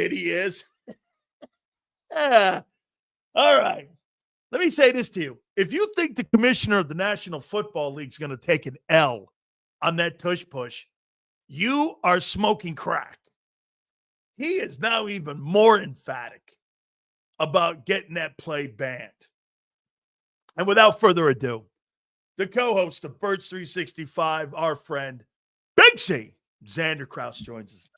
And he is. All right. Let me say this to you. If you think the commissioner of the National Football League is going to take an L on that tush push, you are smoking crack. He is now even more emphatic about getting that play banned. And without further ado, the co-host of Birds 365, our friend, Big C, Zander Krause, joins us.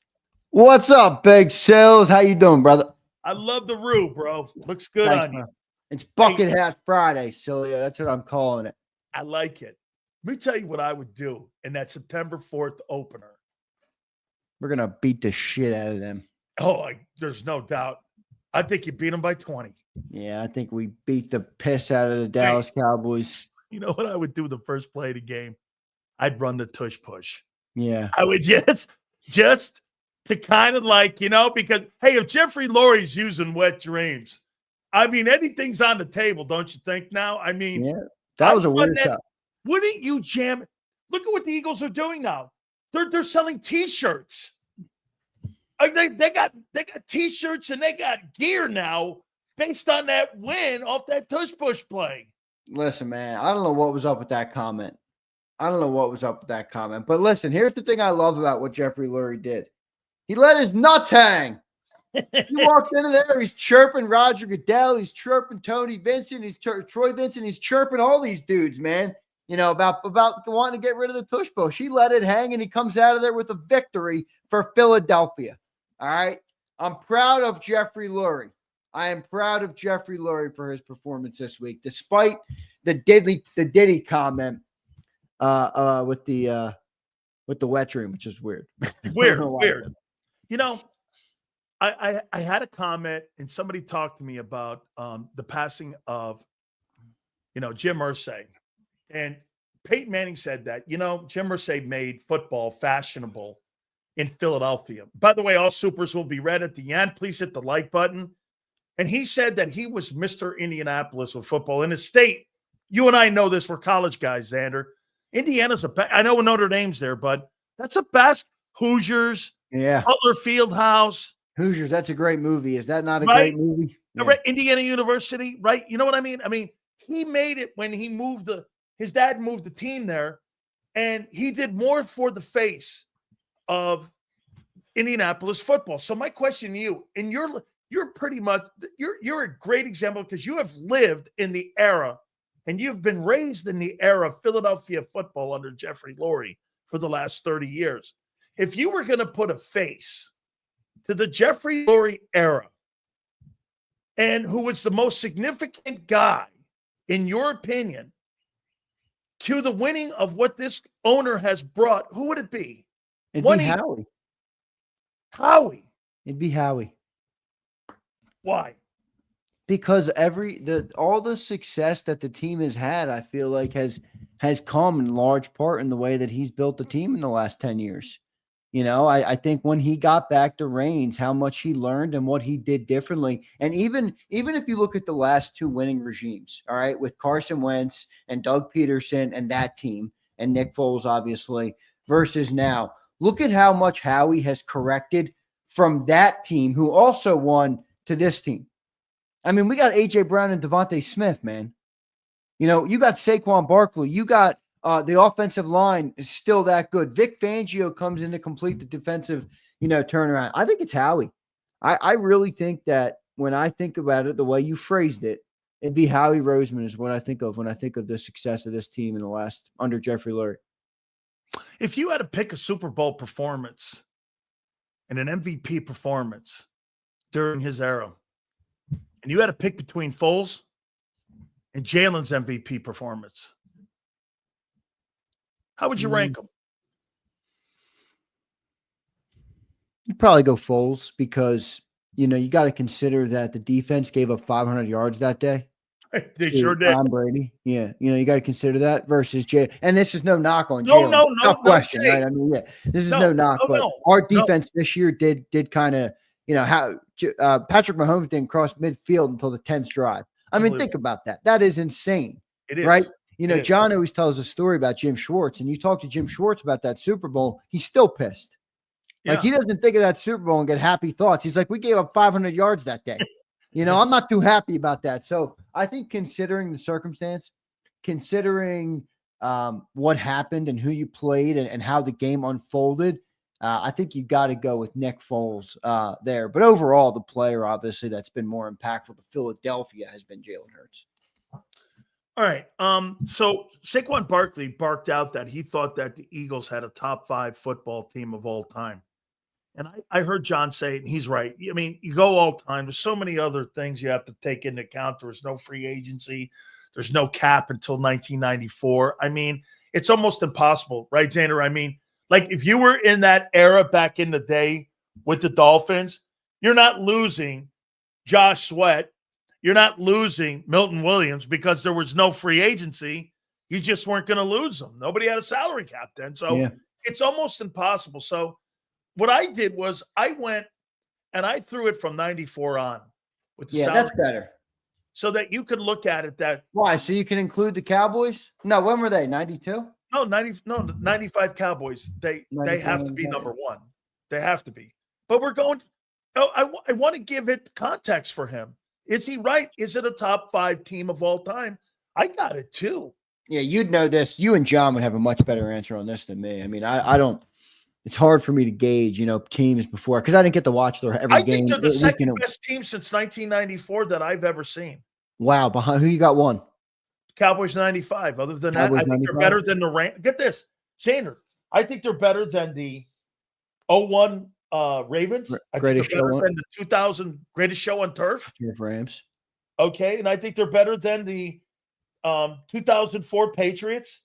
What's up, Big Sills? How you doing, brother? I love the roux, bro. Looks good. Thanks, on you. It's Bucket Hat Friday, Sileo. That's what I'm calling it. I like it. Let me tell you what I would do in that September 4th opener. We're going to beat the shit out of them. Oh, there's no doubt. I think you beat them by 20. Yeah, I think we beat the piss out of the Dallas Cowboys. You know what I would do the first play of the game? I'd run the tush push. Yeah. I would just to kind of like, because, hey, if Jeffrey Lurie's using wet dreams, I mean, anything's on the table, don't you think now? I mean, yeah, that was a weird time. Wouldn't you jam? Look at what the Eagles are doing now. They're selling T-shirts. They got T-shirts and they got gear now based on that win off that tush push play. Listen, man, I don't know what was up with that comment. But listen, here's the thing I love about what Jeffrey Lurie did. He let his nuts hang. He walks into there, he's chirping Roger Goodell, he's chirping Tony Vincent, he's Troy Vincent, he's chirping all these dudes, man. About wanting to get rid of the tush push. He let it hang, and he comes out of there with a victory for Philadelphia. All right? I'm proud of Jeffrey Lurie. I am proud of Jeffrey Lurie for his performance this week, despite the Diddy comment with the wet dream, which is weird. Weird. I had a comment, and somebody talked to me about the passing of, Jim Irsay. And Peyton Manning said that, Jim Irsay made football fashionable in Philadelphia. By the way, all supers will be read at the end. Please hit the like button. And he said that he was Mr. Indianapolis with football in his state. You and I know this. We're college guys, Zander. Indiana's I know Notre Dame's there, but that's a best Hoosiers. Yeah. Butler Fieldhouse. Hoosiers, that's a great movie. Is that not a great movie? Yeah. Right. Indiana University, right? You know what I mean? I mean, he made it when he moved his dad moved the team there, and he did more for the face of Indianapolis football. So my question to you, and you're pretty much you're a great example because you have lived in the era and you've been raised in the era of Philadelphia football under Jeffrey Lurie for the last 30 years. If you were going to put a face to the Jeffrey Lurie era, and who was the most significant guy, in your opinion, to the winning of what this owner has brought, who would it be? It'd be Howie. Howie. It'd be Howie. Why? Because all the success that the team has had, I feel like has come in large part in the way that he's built the team in the last 10 years. I think when he got back to reins, how much he learned and what he did differently. And even if you look at the last two winning regimes, all right, with Carson Wentz and Doug Peterson and that team and Nick Foles, obviously, versus now, look at how much Howie has corrected from that team who also won to this team. I mean, we got A.J. Brown and Devontae Smith, man. You got Saquon Barkley. You got the offensive line is still that good. Vic Fangio comes in to complete the defensive, turnaround. I think it's Howie. I really think that when I think about it, the way you phrased it, it'd be Howie Roseman is what I think of when I think of the success of this team in the last under Jeffrey Lurie. If you had to pick a Super Bowl performance and an MVP performance during his era, and you had to pick between Foles and Jalen's MVP performance, how would you rank them? You'd probably go Foles because, you got to consider that the defense gave up 500 yards that day. They sure did. Tom Brady. Yeah. You got to consider that versus Jay. And this is no knock on Jalen. No question, right? I mean, yeah, this is no knock, but our defense this year did kind of, how Patrick Mahomes didn't cross midfield until the 10th drive. I mean, think about that. That is insane. It is. Right? John always tells a story about Jim Schwartz, and you talk to Jim Schwartz about that Super Bowl, he's still pissed. Like, he doesn't think of that Super Bowl and get happy thoughts. He's like, we gave up 500 yards that day. I'm not too happy about that. So I think, considering the circumstance, considering what happened and who you played and how the game unfolded, I think you got to go with Nick Foles there. But overall, the player, obviously, that's been more impactful to Philadelphia has been Jalen Hurts. All right. So Saquon Barkley barked out that he thought that the Eagles had a top 5 football team of all time. And I heard John say it, and he's right. I mean, you go all time. There's so many other things you have to take into account. There was no free agency. There's no cap until 1994. I mean, it's almost impossible, right, Zander? I mean, like, if you were in that era back in the day with the Dolphins, you're not losing Josh Sweat. You're not losing Milton Williams because there was no free agency. You just weren't going to lose them. Nobody had a salary cap then. So it's almost impossible. So what I did was I went and I threw it from 94 on with the salary, that's better. So that you could look at it that. Why? So you can include the Cowboys? No, when were they? 92? No, 95 Cowboys. They have to be number 1. They have to be. But we're going. I want to give it context for him. Is he right? Is it a top 5 team of all time? I got it too. Yeah, you'd know this. You and John would have a much better answer on this than me. I mean, I don't. It's hard for me to gauge, teams before, because I didn't get to watch every game. I think they're the second best team since 1994 that I've ever seen. Wow. Behind who you got one? Cowboys 95. Other than Cowboys that, I think 95? they're better than the Rams. Get this, Zander. I think they're better than the 01 Ravens. I think they're better than the 2000 Greatest Show on Turf. Rams. Okay. And I think they're better than the 2004 Patriots.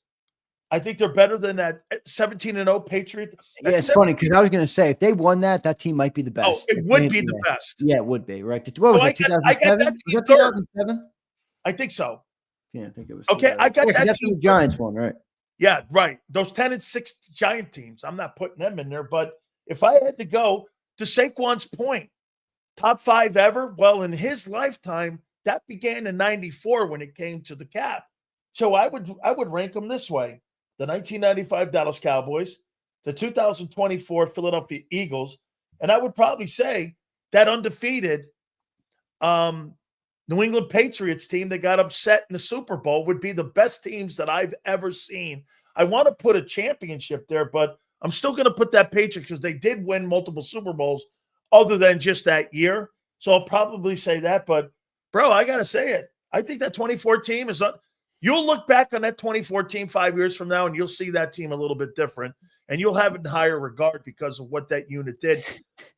I think they're better than that 17-0 Patriot. Yeah, it's funny because I was going to say, if they won that team might be the best. Oh, it would be the best. Yeah, it would be, right? What was it, 2007? Was that 2007? I think so. Yeah, I think it was. Okay, I got that that's team. the Giants one, right? Yeah, right. Those 10-6 Giant teams. I'm not putting them in there, but if I had to go to Saquon's point, top 5 ever, well, in his lifetime, that began in 94 when it came to the cap. So I would rank them this way. The 1995 Dallas Cowboys, the 2024 Philadelphia Eagles, and I would probably say that undefeated New England Patriots team that got upset in the Super Bowl would be the best teams that I've ever seen. I want to put a championship there, but I'm still going to put that Patriots because they did win multiple Super Bowls other than just that year. So I'll probably say that. But, bro, I got to say it. I think that 24 team is – you'll look back on that 2014 5 years from now, and you'll see that team a little bit different, and you'll have it in higher regard because of what that unit did.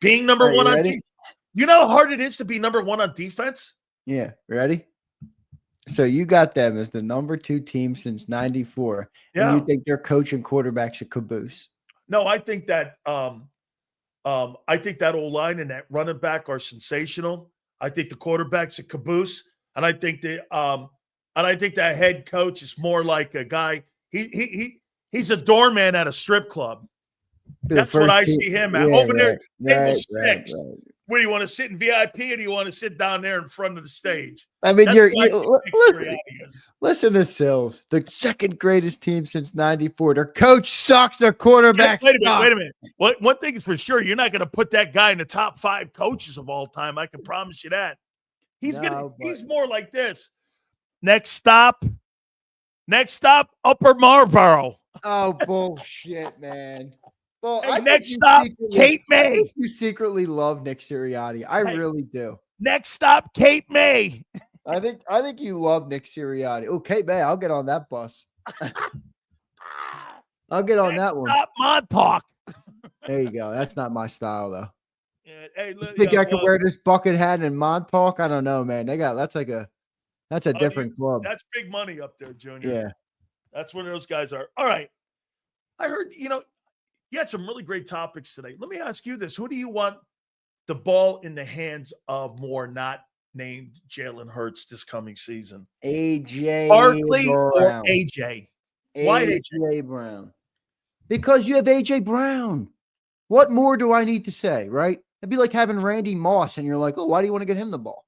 Being number 1 on defense. You know how hard it is to be number 1 on defense? Yeah. Ready? So you got them as the number 2 team since 94. Yeah. And you think their coach and quarterbacks a caboose? No, I think that O-line and that running back are sensational. I think the quarterback's a caboose, and I think that head coach is more like a guy. He's a doorman at a strip club. That's what I see him at. Over there, table 6. Right. Where do you want to sit in VIP, or do you want to sit down there in front of the stage? I mean, listen to Sills, the second greatest team since 94. Their coach sucks. Their quarterback. Wait a minute. One thing is for sure, you're not going to put that guy in the top 5 coaches of all time. I can promise you that. He's more like this. Next stop, Upper Marlboro. Oh, bullshit, man. Well, hey, next stop, Cape May. You secretly love Nick Sirianni. I really do. Next stop, Cape May. I think you love Nick Sirianni. Oh, Cape May, I'll get on that bus. I'll get on that one. Stop Montauk. There you go. That's not my style, though. Yeah, hey, you think I can wear this bucket hat in Montauk? I don't know, man. That's a different club. That's big money up there, Junior. Yeah. That's where those guys are. All right. I heard, you had some really great topics today. Let me ask you this. Who do you want the ball in the hands of more, not named Jalen Hurts this coming season? A.J. Barkley Brown. or A.J.? Why A.J. Brown? Because you have A.J. Brown. What more do I need to say, right? It'd be like having Randy Moss, and you're like, oh, why do you want to get him the ball?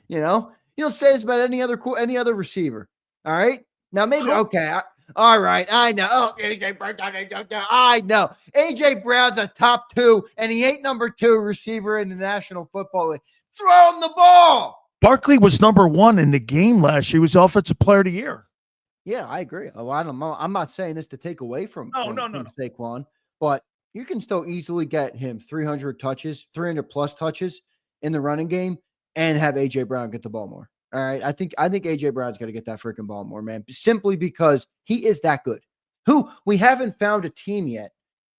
You don't say this about any other receiver. All right. Now, maybe, okay. All right, I know. Oh, AJ Brown, I know. AJ Brown's a top 2, and he ain't number 2 receiver in the National Football League. Throw him the ball. Barkley was number 1 in the game last year. He was Offensive Player of the Year. Yeah, I agree. Oh, I don't know. I'm not saying this to take away from No. Saquon, but you can still easily get him 300 touches, 300 plus touches in the running game, and have AJ Brown get the ball more. All right, I think AJ Brown's got to get that freaking ball more, man. Simply because he is that good. We haven't found a team yet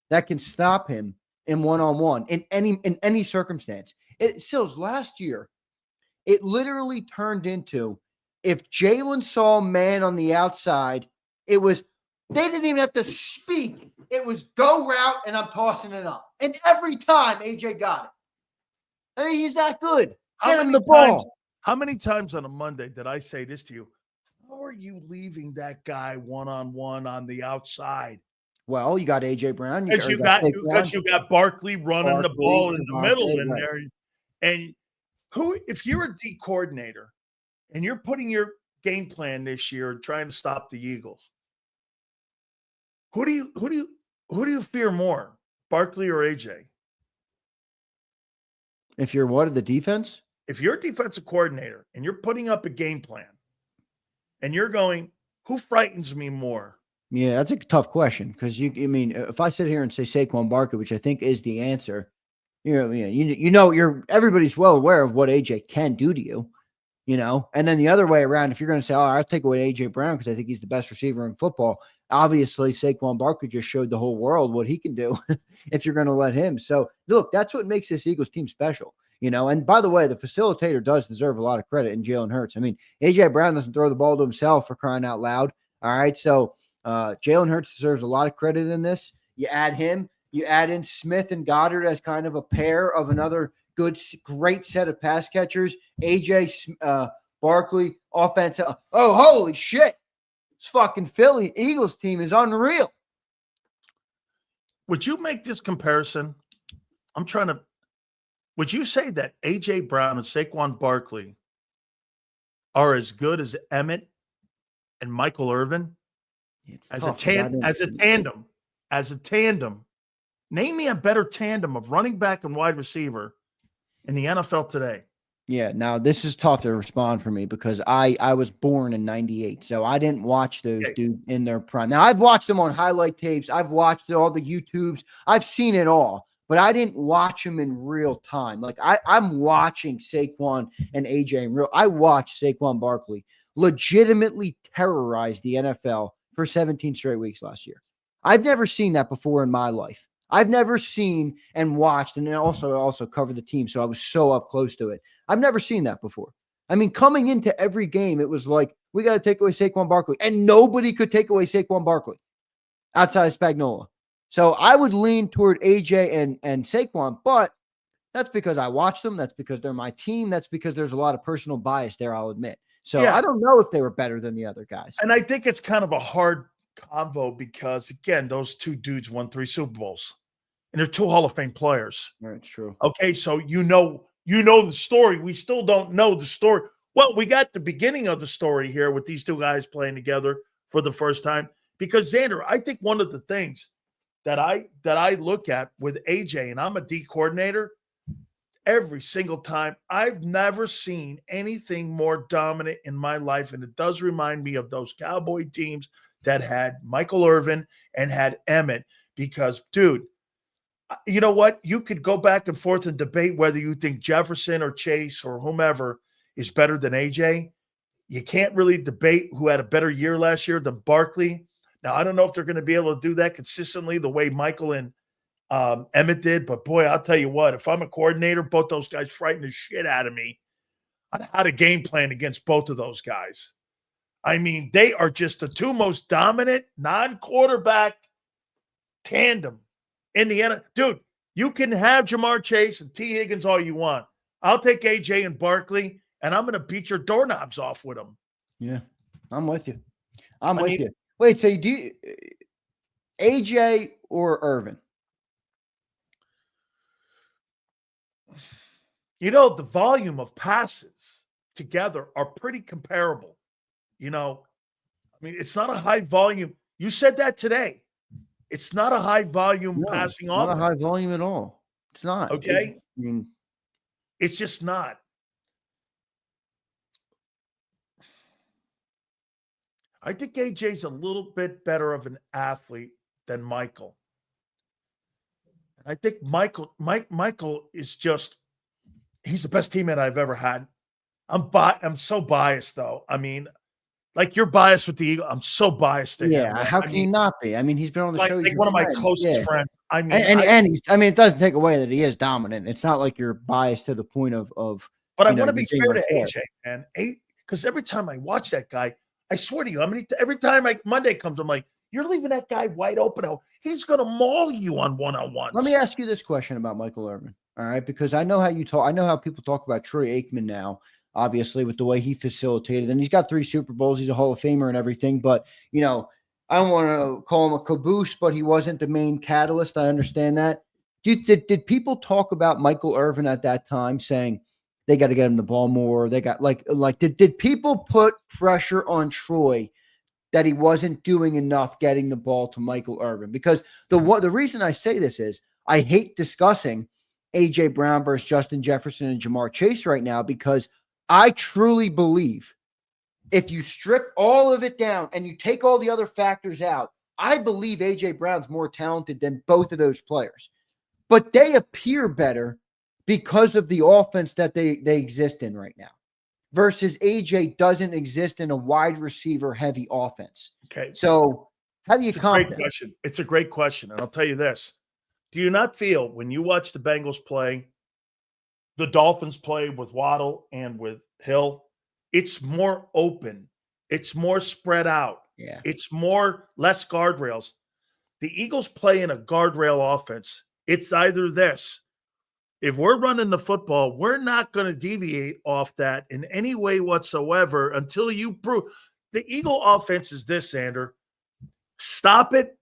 that can stop him in one-on-one in any circumstance. Sills, last year, it literally turned into, if Jalen saw a man on the outside, they didn't even have to speak. It was go route, and I'm tossing it up. And every time AJ got it. I mean, he's that good. Get him the ball. How many times on a Monday did I say this to you? How are you leaving that guy one-on-one on the outside? Well, you got AJ Brown. Because you got Barkley running the ball in the middle in there. And if you're a D coordinator and you're putting your game plan this year trying to stop the Eagles, who do you fear more, Barkley or AJ? If you're what, the defense? If you're a defensive coordinator and you're putting up a game plan and you're going, who frightens me more? Yeah, that's a tough question because if I sit here and say Saquon Barkley, which I think is the answer, everybody's well aware of what AJ can do to you, and then the other way around, if you're going to say, oh, I'll take away AJ Brown because I think he's the best receiver in football, obviously Saquon Barkley just showed the whole world what he can do if you're going to let him. So look, that's what makes this Eagles team special. And by the way, the facilitator does deserve a lot of credit in Jalen Hurts. I mean, AJ Brown doesn't throw the ball to himself, for crying out loud. All right. So Jalen Hurts deserves a lot of credit in this. You add him, you add in Smith and Goddard as kind of a pair of another great set of pass catchers. AJ Barkley, offense. Oh, holy shit. This fucking Philly Eagles team is unreal. Would you make this comparison? Would you say that A.J. Brown and Saquon Barkley are as good as Emmett and Michael Irvin? As a tandem. Name me a better tandem of running back and wide receiver in the NFL today. Yeah, now this is tough to respond for me because I was born in 98, so I didn't watch those dudes in their prime. Now, I've watched them on highlight tapes. I've watched all the YouTubes. I've seen it all. But I didn't watch them in real time. Like I'm watching Saquon and AJ in real. I watched Saquon Barkley legitimately terrorize the NFL for 17 straight weeks last year. I've never seen that before in my life. I've never seen and watched, and then also covered the team, so I was so up close to it. I've never seen that before. I mean, coming into every game, it was like, we got to take away Saquon Barkley, and nobody could take away Saquon Barkley outside of Spagnuolo. So I would lean toward AJ and Saquon, but that's because I watch them. That's because they're my team. That's because there's a lot of personal bias there, I'll admit. So I don't know if they were better than the other guys. And I think it's kind of a hard convo because, again, those two dudes won 3 Super Bowls. And they're 2 Hall of Fame players. That's true. Okay, so you know the story. We still don't know the story. Well, we got the beginning of the story here with these 2 guys playing together for the first time. Because, Zander, I think one of the things that I look at with AJ, and I'm a D coordinator, every single time, I've never seen anything more dominant in my life. And it does remind me of those Cowboy teams that had Michael Irvin and had Emmett. Because, dude, you know what? You could go back and forth and debate whether you think Jefferson or Chase or whomever is better than AJ. You can't really debate who had a better year last year than Barkley. Now, I don't know if they're going to be able to do that consistently the way Michael and Emmett did, but boy, I'll tell you what, if I'm a coordinator, both those guys frighten the shit out of me on how to game plan against both of those guys. I mean, they are just the 2 most dominant non-quarterback tandem in the NFL. Dude, you can have Jamar Chase and T. Higgins all you want. I'll take AJ and Barkley, and I'm going to beat your doorknobs off with them. Yeah, I'm with you. I'm with you. Wait, so do you, AJ or Irvin? You know, the volume of passes together are pretty comparable. You know, I mean, it's not a high volume. You said that today. It's not a high volume No, passing not offense. a high volume at all. It's not. Okay. I mean, It's just not. I think AJ's a little bit better of an athlete than Michael. I think Michael is just, he's the best teammate I've ever had. I'm so biased though. I mean, like you're biased with the Eagle. I'm so biased to him. yeah. Man. How can you not be? I mean, he's been on the show. Like one of my closest friends. I mean, and he's. I mean, it doesn't take away that he is dominant. It's not like you're biased to the point of. But I want to be fair to AJ, man. Because every time I watch that guy, I swear to you, every time Monday comes, I'm like, you're leaving that guy wide open. He's going to maul you on one-on-ones. Let me ask you this question about Michael Irvin. All right, because I know how you talk. I know how people talk about Troy Aikman now. Obviously, with the way he facilitated, and he's got 3 Super Bowls. He's a Hall of Famer and everything. But I don't want to call him a caboose, but he wasn't the main catalyst. I understand that. Did people talk about Michael Irvin at that time, saying they got to get him the ball more? They got did people put pressure on Troy that he wasn't doing enough getting the ball to Michael Irvin? Because the reason I say this is I hate discussing A.J. Brown versus Justin Jefferson and Jamar Chase right now, because I truly believe if you strip all of it down and you take all the other factors out, I believe A.J. Brown's more talented than both of those players. But they appear better because of the offense that they exist in right now, versus AJ doesn't exist in a wide receiver heavy offense. Okay. So how do you comp that? Question. It's a great question. And I'll tell you this. Do you not feel when you watch the Bengals play, the Dolphins play with Waddle and with Hill, it's more open. It's more spread out. Yeah. It's less guardrails. The Eagles play in a guardrail offense. It's either this. If we're running the football, we're not going to deviate off that in any way whatsoever until you prove. The Eagle offense is this, Zander. Stop it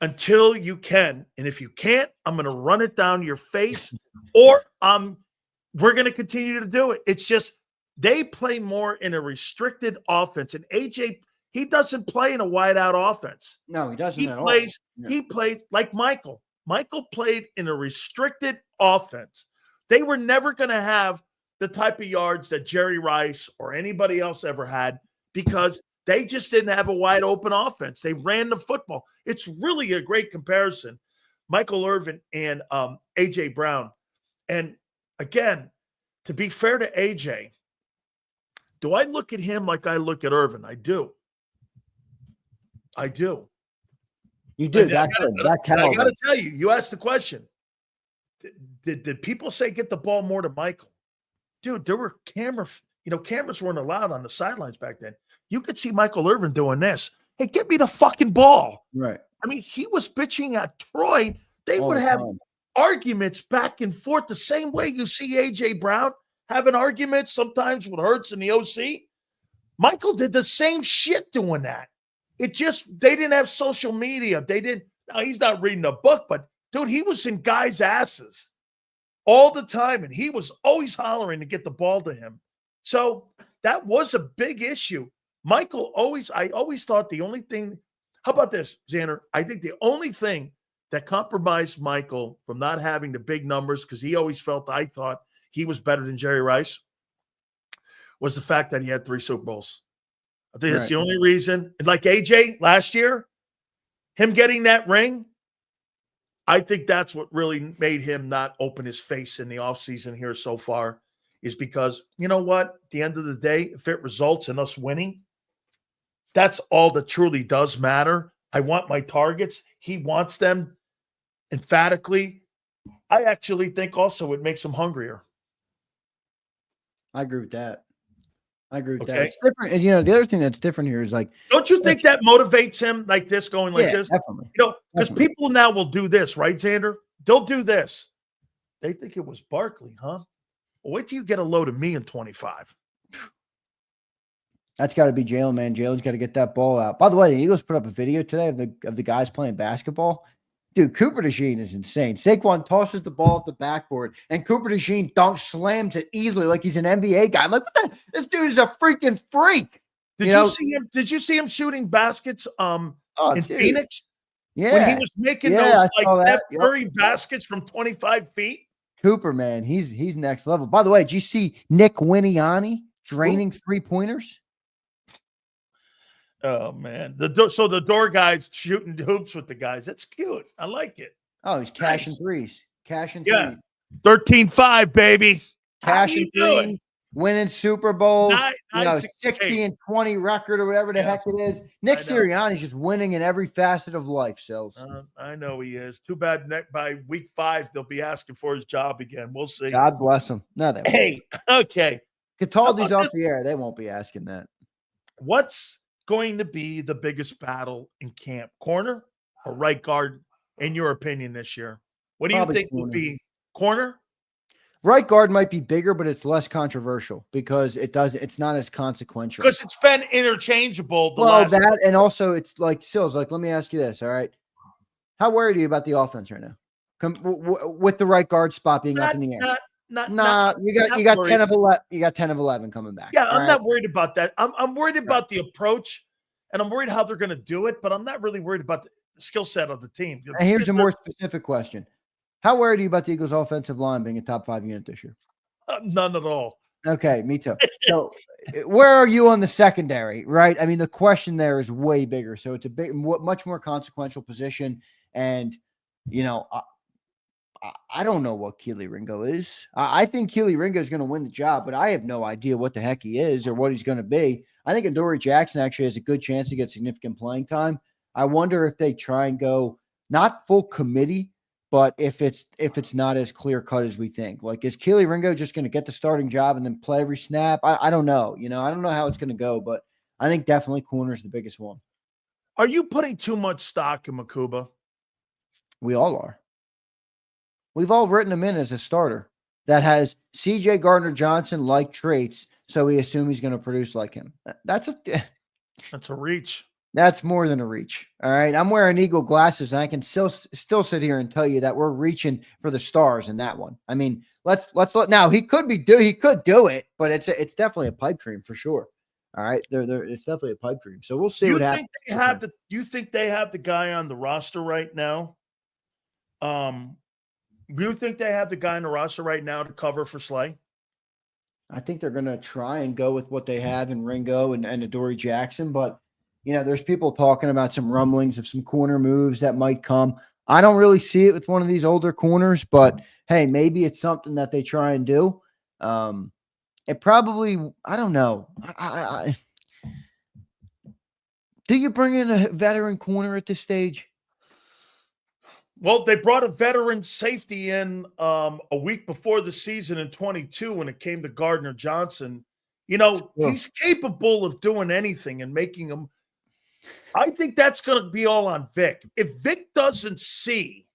until you can. And if you can't, I'm going to run it down your face, or we're going to continue to do it. It's just they play more in a restricted offense. And AJ, he doesn't play in a wide out offense. No, he doesn't at all. He plays like Michael. Michael played in a restricted offense. They were never going to have the type of yards that Jerry Rice or anybody else ever had, because they just didn't have a wide open offense. They ran the football. It's really a great comparison, Michael Irvin and A.J. Brown. And again, to be fair to A.J., do I look at him like I look at Irvin? I do. You do. I got to tell you, you asked the question. Did people say get the ball more to Michael? Dude, there were cameras weren't allowed on the sidelines back then. You could see Michael Irvin doing this. Hey, get me the fucking ball. Right. I mean, he was bitching at Troy. They would have arguments back and forth the same way you see A.J. Brown having arguments sometimes with Hurts and the OC. Michael did the same shit doing that. They didn't have social media. Now he's not reading a book, but dude, he was in guys' asses all the time, and he was always hollering to get the ball to him. So that was a big issue. I always thought the only thing, how about this, Zander? I think the only thing that compromised Michael from not having the big numbers, because I thought he was better than Jerry Rice, was the fact that he had 3 Super Bowls. I think that's the only reason. And like AJ last year, him getting that ring, I think that's what really made him not open his face in the offseason here so far, is because, you know what? At the end of the day, if it results in us winning, that's all that truly does matter. I want my targets. He wants them emphatically. I actually think also it makes him hungrier. I agree with that. Okay. That. It's different. And, the other thing that's different here is don't you think that motivates him like this, going like this? Definitely. Because people now will do this, right, Zander? They'll do this. They think it was Barkley, huh? Well, wait till you get a load of me in 25. That's got to be Jalen, man. Jalen's got to get that ball out. By the way, the Eagles put up a video today of the guys playing basketball. Dude, Cooper DeJean is insane. Saquon tosses the ball off the backboard, and Cooper DeJean slams it easily like he's an NBA guy. I'm like, what the? This dude is a freaking freak. Did you see him? Did you see him shooting baskets in dude. Phoenix? Yeah. When he was making Yeah, those I saw like Steph that. Curry baskets from 25 feet? Cooper, man, he's next level. By the way, did you see Nick Winiani draining 3-pointers? Oh man, so the door guys shooting hoops with the guys. That's cute. I like it. Oh, he's cashing threes. Cashing Yeah. threes. 13-5, baby. Cashing threes. Winning Super Bowls. 60 and 20 record or whatever the heck it is. Nick Sirianni's just winning in every facet of life, Sills. I know he is. Too bad by week 5 they'll be asking for his job again. We'll see. God bless him. No, they won't. Hey, okay. Cataldi's off the air. They won't be asking that. What's going to be the biggest battle in camp? Corner or right guard, in your opinion, this year? What do you think will be corner? Right guard might be bigger, but it's less controversial because it's not as consequential. Because it's been interchangeable. And also it's like Sills, like, let me ask you this. All right. How worried are you about the offense right now? With the right guard spot being up in the air? You got 10 of 11. You got 10 of 11 coming back. Yeah, I'm not worried about that. I'm worried about the approach, and I'm worried how they're going to do it. But I'm not really worried about the skill set of the team. And here's a more specific question: how worried are you about the Eagles' offensive line being a top 5 unit this year? None at all. Okay, me too. So, where are you on the secondary? Right. I mean, the question there is way bigger. So it's a much more consequential position, and I don't know what Keely Ringo is. I think Keely Ringo is going to win the job, but I have no idea what the heck he is or what he's going to be. I think Adoree Jackson actually has a good chance to get significant playing time. I wonder if they try and go not full committee, but if it's not as clear cut as we think. Like, is Keely Ringo just going to get the starting job and then play every snap? I don't know. I don't know how it's going to go, but I think definitely corner is the biggest one. Are you putting too much stock in Makuba? We all are. We've all written him in as a starter that has C.J. Gardner-Johnson-like traits, so we assume he's going to produce like him. That's a reach. That's more than a reach. All right, I'm wearing Eagle glasses, and I can still sit here and tell you that we're reaching for the stars in that one. I mean, let's look now. He could do it, but it's definitely a pipe dream for sure. All right, it's definitely a pipe dream. So we'll see what happens. You think they have the guy on the roster right now? Do you think they have the guy in the roster right now to cover for Slay? I think they're going to try and go with what they have in Ringo and Adoree Jackson, but there's people talking about some rumblings of some corner moves that might come. I don't really see it with one of these older corners, but hey, maybe it's something that they try and do. It probably, I don't know. Do you bring in a veteran corner at this stage? Well, they brought a veteran safety in a week before the season in 22 when it came to Gardner-Johnson. He's capable of doing anything and making them. I think that's going to be all on Vic. If Vic doesn't see,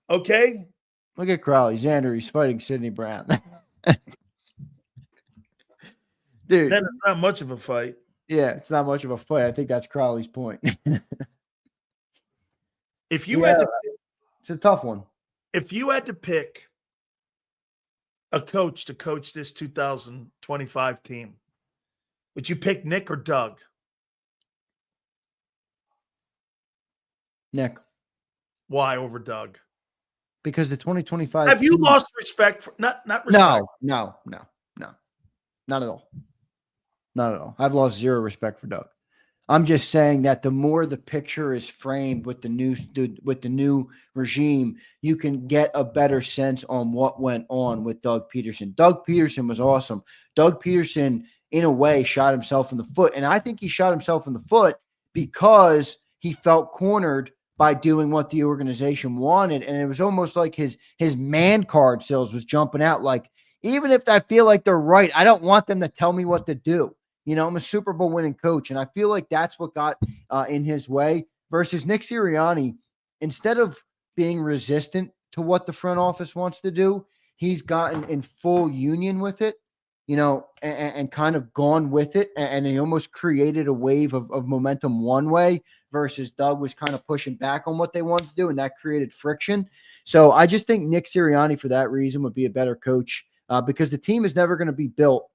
okay? Look at Crowley. Zander, he's fighting Sidney Brown. Dude. Then it's not much of a fight. Yeah, it's not much of a fight. I think that's Crowley's point. If you had to it's a tough one. If you had to pick a coach to coach this 2025 team, would you pick Nick or Doug? Nick. Why over Doug? Because the 2025 Have you lost respect for not respect? No. Not at all. Not at all. I've lost zero respect for Doug. I'm just saying that the more the picture is framed with the new regime, you can get a better sense on what went on with Doug Peterson. Doug Peterson was awesome. Doug Peterson, in a way, shot himself in the foot. And I think he shot himself in the foot because he felt cornered by doing what the organization wanted. And it was almost like his man card sales was jumping out. Like, even if I feel like they're right, I don't want them to tell me what to do. I'm a Super Bowl winning coach, and I feel like that's what got in his way versus Nick Sirianni. Instead of being resistant to what the front office wants to do, he's gotten in full union with it, and kind of gone with it. And he almost created a wave of momentum one way versus Doug was kind of pushing back on what they wanted to do, and that created friction. So I just think Nick Sirianni, for that reason, would be a better coach because the team is never going to be built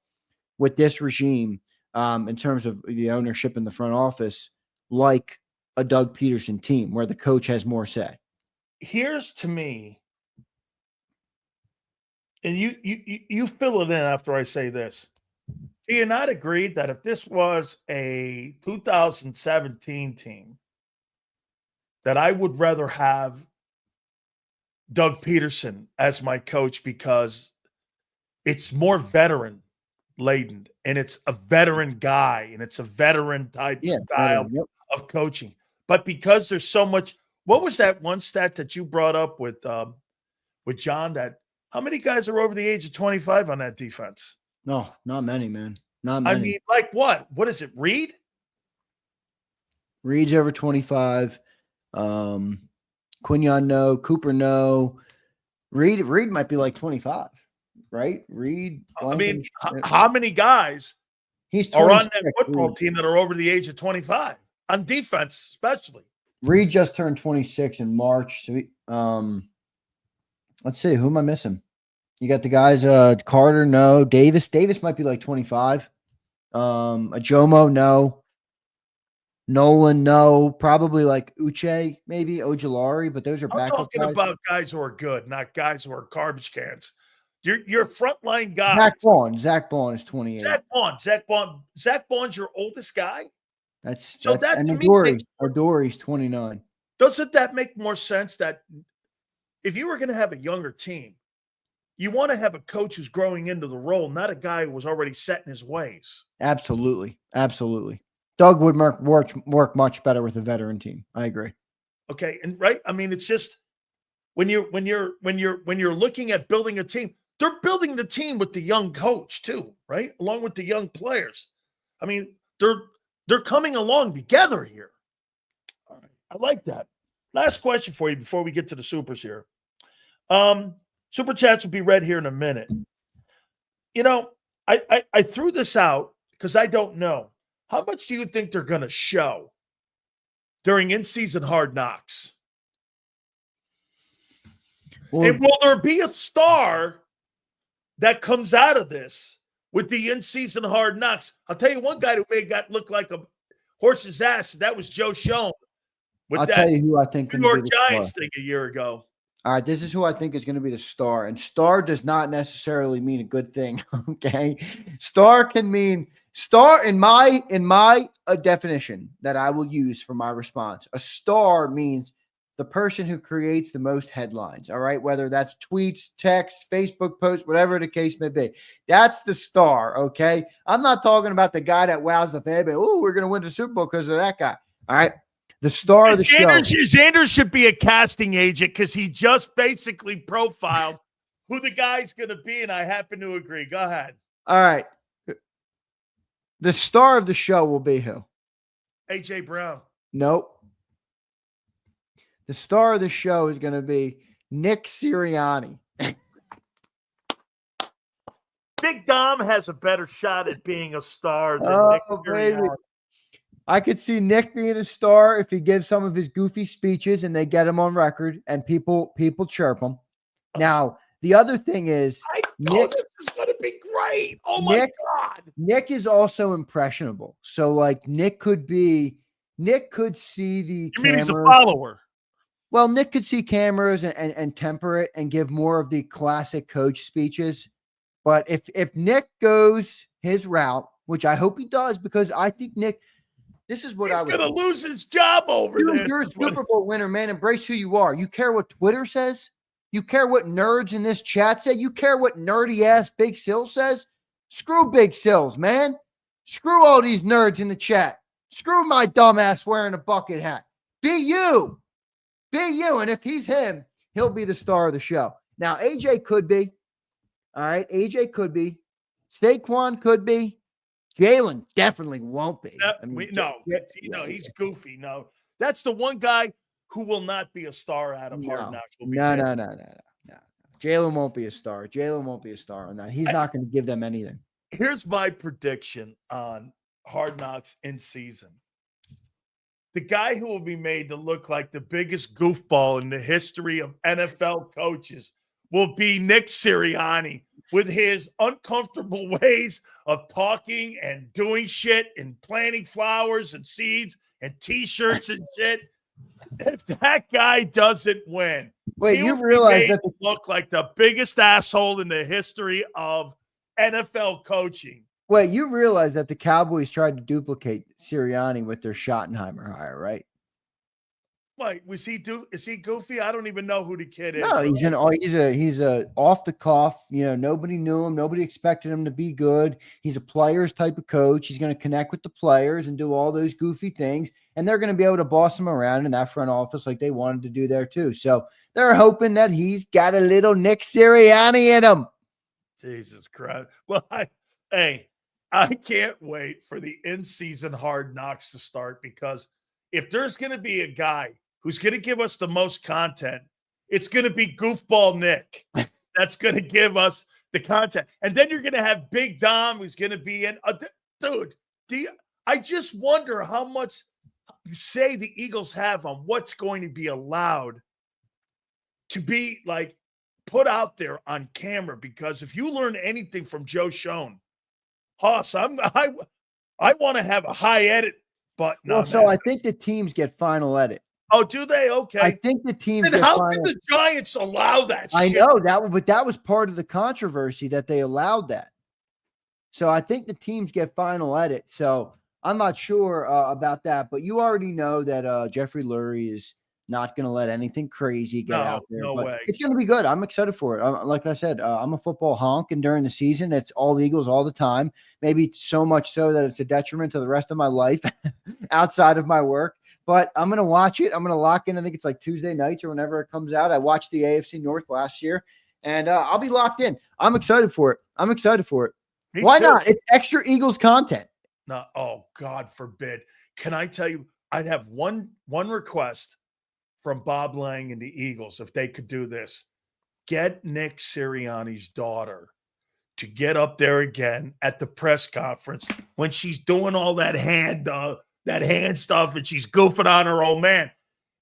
with this regime in terms of the ownership in the front office, like a Doug Peterson team where the coach has more say. Here's to me, and you fill it in after I say this. Do you not agree that if this was a 2017 team, that I would rather have Doug Peterson as my coach because it's more veteran laden and it's a veteran guy and it's a veteran type style of coaching. But because there's so much, what was that one stat that you brought up with John, that how many guys are over the age of 25 on that defense? No, not many, man. Not many. I mean, like what? What is it? Reed? Reed's over 25. Quinyon, no. Cooper, no. Reed might be like 25, right? Reed. I mean, how many guys are on that football team that are over the age of 25 on defense, especially? Reed just turned 26 in March. So, let's see. Who am I missing? You got the guys, Carter, no. Davis might be like 25. Ajomo, no. Nolan, no. Probably like Uche, maybe Ojulari, but those are backup guys. I'm talking about guys who are good, not guys who are garbage cans. Your frontline guys. Zach Bond is 28. Zach Bond's your oldest guy. That's and Adori's 29. Doesn't that make more sense that if you were going to have a younger team, you want to have a coach who's growing into the role, not a guy who was already set in his ways? Absolutely. Doug would work much better with a veteran team. I agree. Okay, and right, I mean, it's just when you're looking at building a team, they're building the team with the young coach too, right? Along with the young players. I mean, they're coming along together here. All right, I like that. Last question for you before we get to the supers here. Super chats will be read here in a minute. You know, I threw this out because I don't know. How much do you think they're going to show during in-season Hard Knocks? Well, and will there be a star that comes out of this with the in-season Hard Knocks? I'll tell you one guy who look like a horse's ass. That was Joe Schoen. I'll tell you who I think New York Giants thing a year ago. All right, this is who I think is going to be the star. And star does not necessarily mean a good thing, okay? Star can mean in my definition that I will use for my response. A star means the person who creates the most headlines, all right? Whether that's tweets, texts, Facebook posts, whatever the case may be. That's the star, okay? I'm not talking about the guy that wows the fan. Oh, we're going to win the Super Bowl because of that guy, all right? The star of the show. Zander should be a casting agent because he just basically profiled who the guy's going to be, and I happen to agree. Go ahead. All right. The star of the show will be who? A.J. Brown. Nope. The star of the show is going to be Nick Sirianni. Big Dom has a better shot at being a star than Nick Sirianni. Baby. I could see Nick being a star if he gives some of his goofy speeches and they get him on record and people chirp him. Now, the other thing is, Nick, this is going to be great. Oh my God. Nick is also impressionable. So like Nick could see the You mean he's a follower? Well, Nick could see cameras and temper it and give more of the classic coach speeches. But if Nick goes his route, which I hope he does, because I think Nick, this is what he's going to lose his job over there. You're a Super Bowl winner, man. Embrace who you are. You care what Twitter says? You care what nerds in this chat say? You care what nerdy ass Big Sill says? Screw Big Sills, man. Screw all these nerds in the chat. Screw my dumb ass wearing a bucket hat. Be you. Be you. And if he's him, he'll be the star of the show. Now, AJ could be. All right. AJ could be. Saquon could be. Jalen definitely won't be. He's goofy. No, that's the one guy who will not be a star out of Hard Knocks. No. Jalen won't be a star. Jalen won't be a star on that. He's not going to give them anything. Here's my prediction on Hard Knocks in season. The guy who will be made to look like the biggest goofball in the history of NFL coaches will be Nick Sirianni. with his uncomfortable ways of talking and doing shit and planting flowers and seeds and T-shirts and shit. If that guy doesn't win, Wait, he you will be realize made that to look like the biggest asshole in the history of NFL coaching. the Cowboys tried to duplicate Sirianni with their Schottenheimer hire, right? Wait, is he goofy? I don't even know who the kid is. No, he's a off the cuff. Nobody knew him. Nobody expected him to be good. He's a players type of coach. He's going to connect with the players and do all those goofy things, and they're going to be able to boss him around in that front office like they wanted to do there too. So they're hoping that he's got a little Nick Sirianni in him. Jesus Christ! Well, I can't wait for the in-season Hard Knocks to start, because if there's going to be a guy who's going to give us the most content, it's going to be Goofball Nick. That's going to give us the content. And then you're going to have Big Dom, who's going to be in. Dude, I just wonder how much say the Eagles have on what's going to be allowed to be like put out there on camera. Because if you learn anything from Joe Schoen, Hoss, I want to have a high edit button. Well, so I think the teams get final edit. Oh, do they? Okay. I think the teams. And how did the Giants allow that? I know that, but that was part of the controversy that they allowed that. So I think the teams get final edit. So I'm not sure about that, but you already know that Jeffrey Lurie is not going to let anything crazy get out there. No way. It's going to be good. I'm excited for it. Like I said, I'm a football honk, and during the season, it's all Eagles all the time. Maybe so much so that it's a detriment to the rest of my life outside of my work. But I'm going to watch it. I'm going to lock in. I think it's like Tuesday nights or whenever it comes out. I watched the AFC North last year, and I'll be locked in. I'm excited for it. Why not? It's extra Eagles content. No, oh, God forbid. Can I tell you, I'd have one request from Bob Lang and the Eagles, if they could do this. Get Nick Sirianni's daughter to get up there again at the press conference when she's doing all that hand stuff and she's goofing on her old man.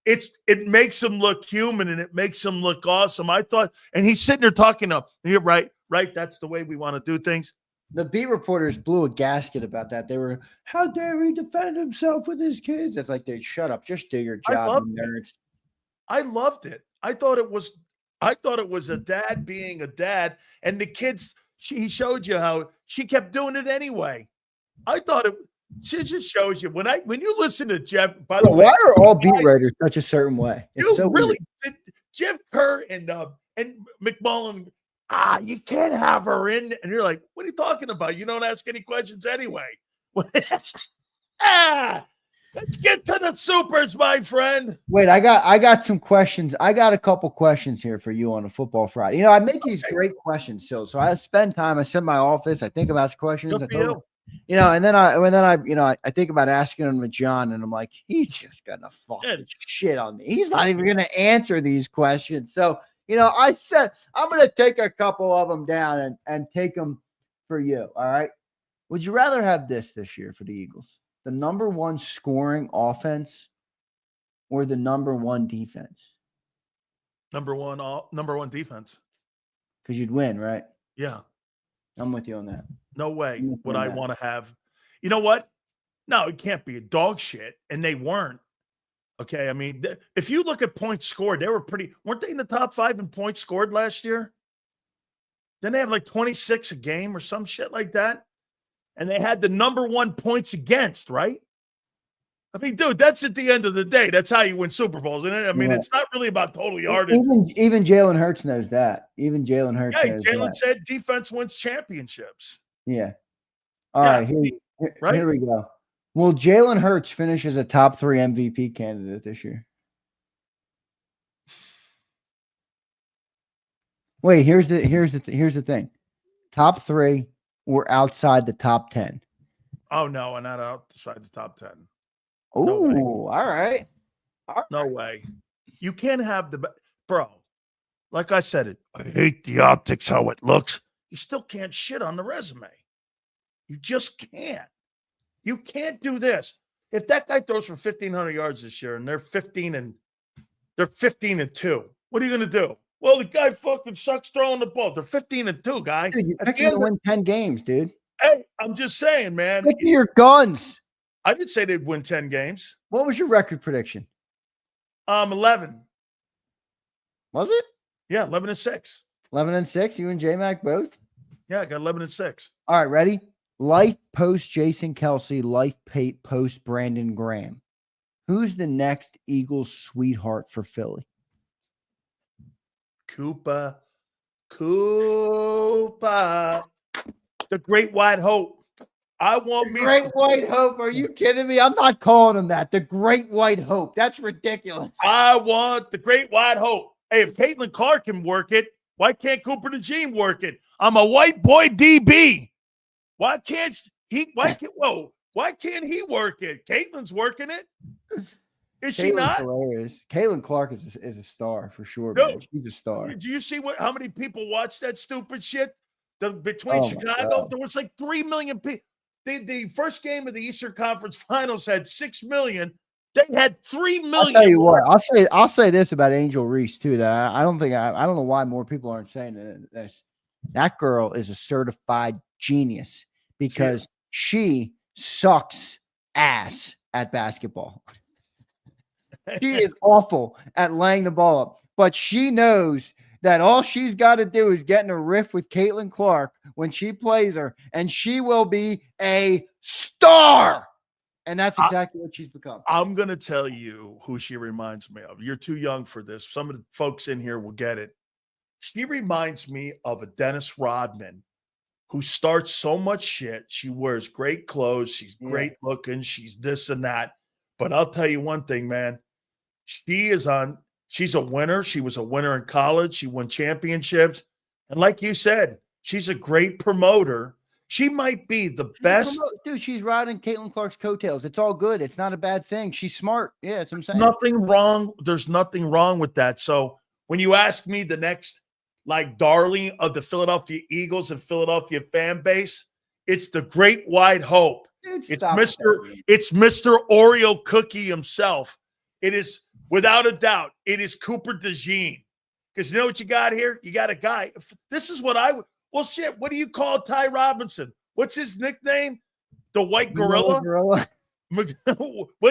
It makes him look human and it makes him look awesome. I thought, and he's sitting there talking to, you're right. That's the way we want to do things. The beat reporters blew a gasket about that. They were, how dare he defend himself with his kids? It's like, dude, shut up. Just do your job, nerds. I loved it. I thought it was a dad being a dad, and the kids, he showed you how she kept doing it anyway. I thought she just shows you when you listen to Jeff, by the way. Why are all beat writers such a certain way? It's so really weird. Jeff Kerr and McMullen, you can't have her in. And you're like, what are you talking about? You don't ask any questions anyway. Let's get to the supers, my friend. Wait, I got some questions. I got a couple questions here for you on a Football Friday. I make these great questions, so I spend time. I sit in my office. I think about questions. And then I think about asking them to John, and I'm like, he's just gonna fucking shit on me. He's not even gonna answer these questions. So I said I'm gonna take a couple of them down and take them for you. All right. Would you rather have this year for the Eagles? The number one scoring offense or the number one defense? Number one defense. Because you'd win, right? Yeah. I'm with you on that. No way would I want to have. You know what? No, it can't be a dog shit. And they weren't. Okay. I mean, if you look at points scored, weren't they in the top 5 in points scored last year? Then they have like 26 a game or some shit like that. And they had the number one points against, right? I mean, dude, that's at the end of the day. That's how you win Super Bowls. And I mean, It's not really about total yardage. Even Jalen Hurts knows that. Even Jalen Hurts knows Jalen said defense wins championships. Yeah. All right. Here we go. Will Jalen Hurts finish as a top 3 MVP candidate this year? Wait, here's the thing. Top 3 or outside the top 10? Oh no, and not outside the top 10. Oh, no all right. No way. You can't have bro. Like I said, I hate the optics, how it looks. You still can't shit on the resume. You just can't. You can't do this. If that guy throws for 1,500 yards this year and they're 15 and 2, what are you going to do? Well, the guy fucking sucks throwing the ball. They're 15-2, guy. Dude, you At picked the him to end of- win 10 games, dude. Hey, I'm just saying, man. Pick your guns. I didn't say they'd win 10 games. What was your record prediction? 11. Was it? Yeah, 11-6. 11-6. You and J-Mac both? Yeah, I got 11-6. All right, ready? Life post Jason Kelsey, life post Brandon Graham. Who's the next Eagles sweetheart for Philly? Koopa. The Great White Hope. I want me Great White Hope. Are you kidding me? I'm not calling him that. The Great White Hope. That's ridiculous. I want the Great White Hope. Hey, if Caitlin Clark can work it, why can't Cooper DeJean work it? I'm a white boy DB. Why can't he? Why can't he work it? Caitlin's working it. Is she not? Hilarious. Caitlin Clark is a star for sure, No. man. She's a star. Do you see how many people watch that stupid shit? Between Oh, Chicago, there was like 3 million people. The first game of the Eastern Conference Finals had 6 million. They had 3 million. I'll tell you what. I'll say this about Angel Reese too. That I don't know why more people aren't saying this. That girl is a certified genius because she sucks ass at basketball. She is awful at laying the ball up, but she knows that all she's got to do is get in a riff with Caitlin Clark when she plays her, and she will be a star. And that's exactly what she's become. I'm going to tell you who she reminds me of. You're too young for this. Some of the folks in here will get it. She reminds me of a Dennis Rodman who starts so much shit. She wears great clothes. She's great looking. She's this and that. But I'll tell you one thing, man. She's a winner. She was a winner in college. She won championships. And like you said, she's a great promoter. She might be the best. Dude, she's riding Caitlin Clark's coattails. It's all good. It's not a bad thing. She's smart. Yeah, that's what I'm saying. Nothing wrong. There's nothing wrong with that. So when you ask me the next, like, darling of the Philadelphia Eagles and Philadelphia fan base, it's the Great White Hope. Dude, It's Mr. Oreo Cookie himself. It is, without a doubt, it is Cooper DeJean. Because you know what you got here? You got a guy. This is what I would. Well, shit, what do you call Ty Robinson? What's his nickname? The White Gorilla? What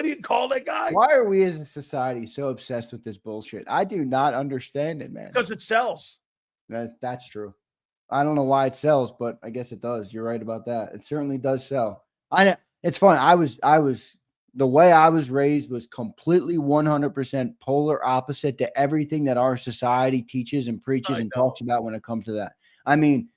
do you call that guy? Why are we as a society so obsessed with this bullshit? I do not understand it, man. Because it sells. That's true. I don't know why it sells, but I guess it does. You're right about that. It certainly does sell. It's funny. The way I was raised was completely 100% polar opposite to everything that our society teaches and preaches and talks about when it comes to that. I mean,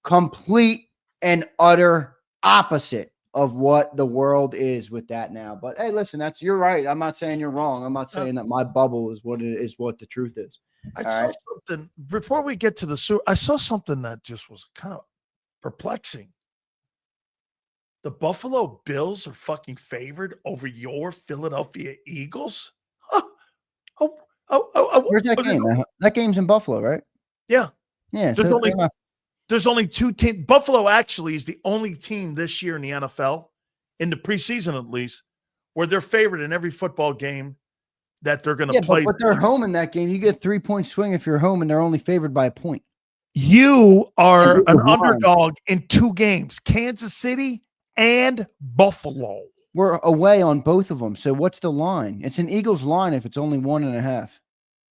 complete and utter opposite of what the world is with that now. But hey, listen, you're right. I'm not saying you're wrong. I'm not saying that my bubble is what it is, what the truth is. I saw something before we get to the sewer. I saw something that just was kind of perplexing. The Buffalo Bills are fucking favored over your Philadelphia Eagles. Where's that game? That game's in Buffalo, right? Yeah. Yeah. There's only two teams. Buffalo actually is the only team this year in the NFL, in the preseason at least, where they're favored in every football game that they're going to play. But they're home in that game. You get 3-point swing if you're home, and they're only favored by a point. You are an underdog in 2 games, Kansas City and Buffalo. We're away on both of them. So what's the line? It's an Eagles line if it's only 1.5.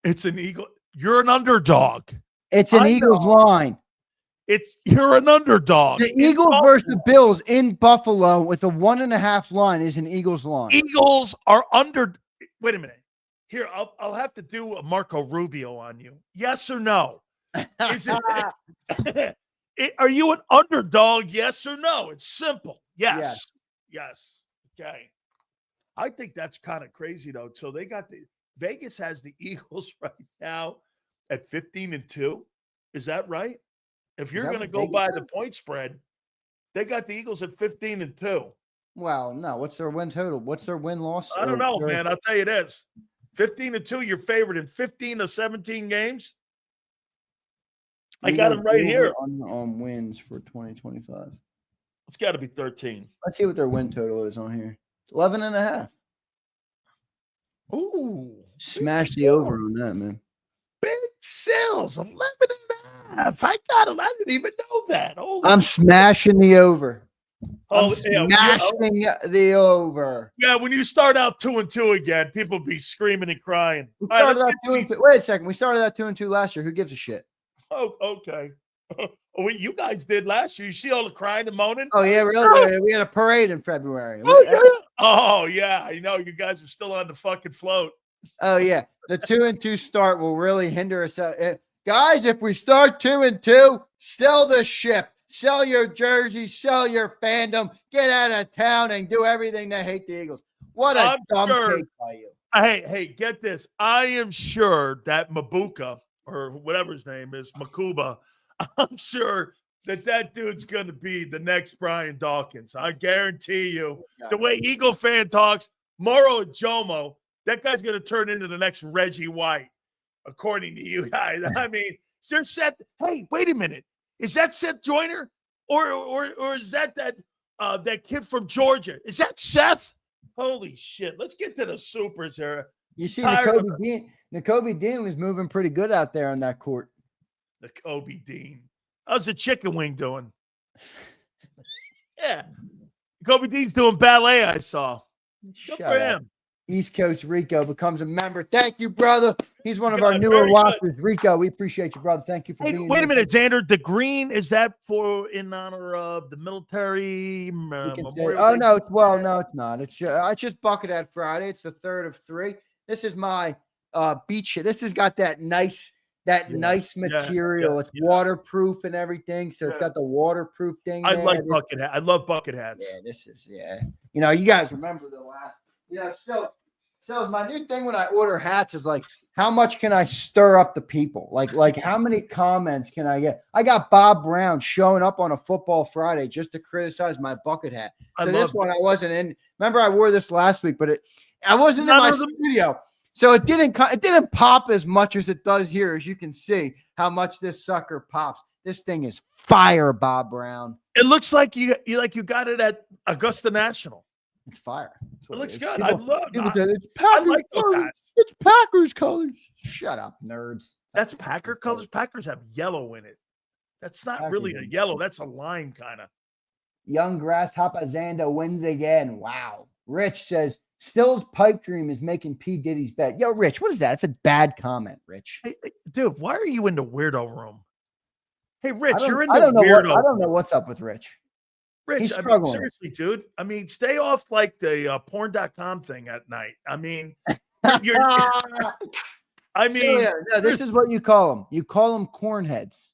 It's an Eagle. You're an underdog. It's an Eagles line. You're an underdog. The Eagles versus the Bills in Buffalo with a 1.5 line is an Eagles line. Eagles are under. Wait a minute. Here, I'll have to do a Marco Rubio on you. Yes or no? Are you an underdog? Yes or no? It's simple. Yes. Okay. I think that's kind of crazy though. So Vegas has the Eagles right now at 15-2. Is that right? If you're going to go by the point spread, they got the Eagles at 15-2. Well, no. What's their win total? What's their win-loss? I don't know, man. I'll tell you this. 15-2, you're favored in 15 of 17 games. I got them right here. On wins for 2025. It's got to be 13. Let's see what their win total is on here. 11.5. Ooh. Smash the over on that, man. Big Sills, 11.5. I got him. I didn't even know that. I'm smashing the over. I'm yeah, smashing the over. Yeah, when you start out 2-2 again, people be screaming and crying. We All right, started out 2-2. Wait a second. We started out 2-2 last year. Who gives a shit? Oh, okay. You guys did last year. You see all the crying and moaning? Oh, yeah, really? We had a parade in February. Oh, yeah. I know you guys are still on the fucking float. Oh, yeah. The 2-2 start will really hinder us. Guys, if we start 2-2, sell the ship. Sell your jersey, sell your fandom, get out of town and do everything to hate the Eagles. What a dumb take by you. Hey, get this. I am sure that Mabuka, or whatever his name is, Makuba, I'm sure that dude's going to be the next Brian Dawkins. I guarantee you. The way Eagle fan talks, Moro Jomo, that guy's going to turn into the next Reggie White, according to you guys. I mean, they're set. Hey, wait a minute. Is that Seth Joyner, or is that kid from Georgia? Is that Seth? Holy shit! Let's get to the supers here. You see, Nakobe Dean was moving pretty good out there on that court. Nakobe Dean, how's the chicken wing doing? Yeah, Nakobe Dean's doing ballet. I saw. Good for him. East Coast Rico becomes a member. Thank you, brother. He's one of our newer watchers. Rico, we appreciate you, brother. Thank you for being here. Wait a minute, Zander. The green, is that in honor of the military memorial? Oh, no. No, it's not. It's just Buckethead Friday. It's the 3rd of 3. This is my beach. This has got that nice material. It's waterproof and everything. So it's got the waterproof thing. I like bucket hats. I love bucket hats. Yeah, you guys remember the last, so my new thing when I order hats is like, how much can I stir up the people? Like how many comments can I get? I got Bob Brown showing up on a football Friday just to criticize my bucket hat. So this one I wasn't in. Remember, I wore this last week, but I wasn't in my studio. So it didn't pop as much as it does here, as you can see how much this sucker pops. This thing is fire, Bob Brown. It looks like you got it at Augusta National. It's fire. It looks good. I love it. It's Packers colors. It's Packers colors. Shut up, nerds. That's Packer colors. Packers have yellow in it. That's not really a yellow. That's a lime kind of. Young Grasshopper Zander wins again. Wow. Rich says, Still's pipe dream is making P. Diddy's bet. Yo, Rich, what is that? It's a bad comment, Rich. Hey, dude, why are you in the weirdo room? Hey, Rich, you're in the weirdo. I don't know what's up with Rich. Rich, I mean, seriously, dude. I mean, stay off like the porn.com thing at night. I mean, this is what you call them. You call them cornheads.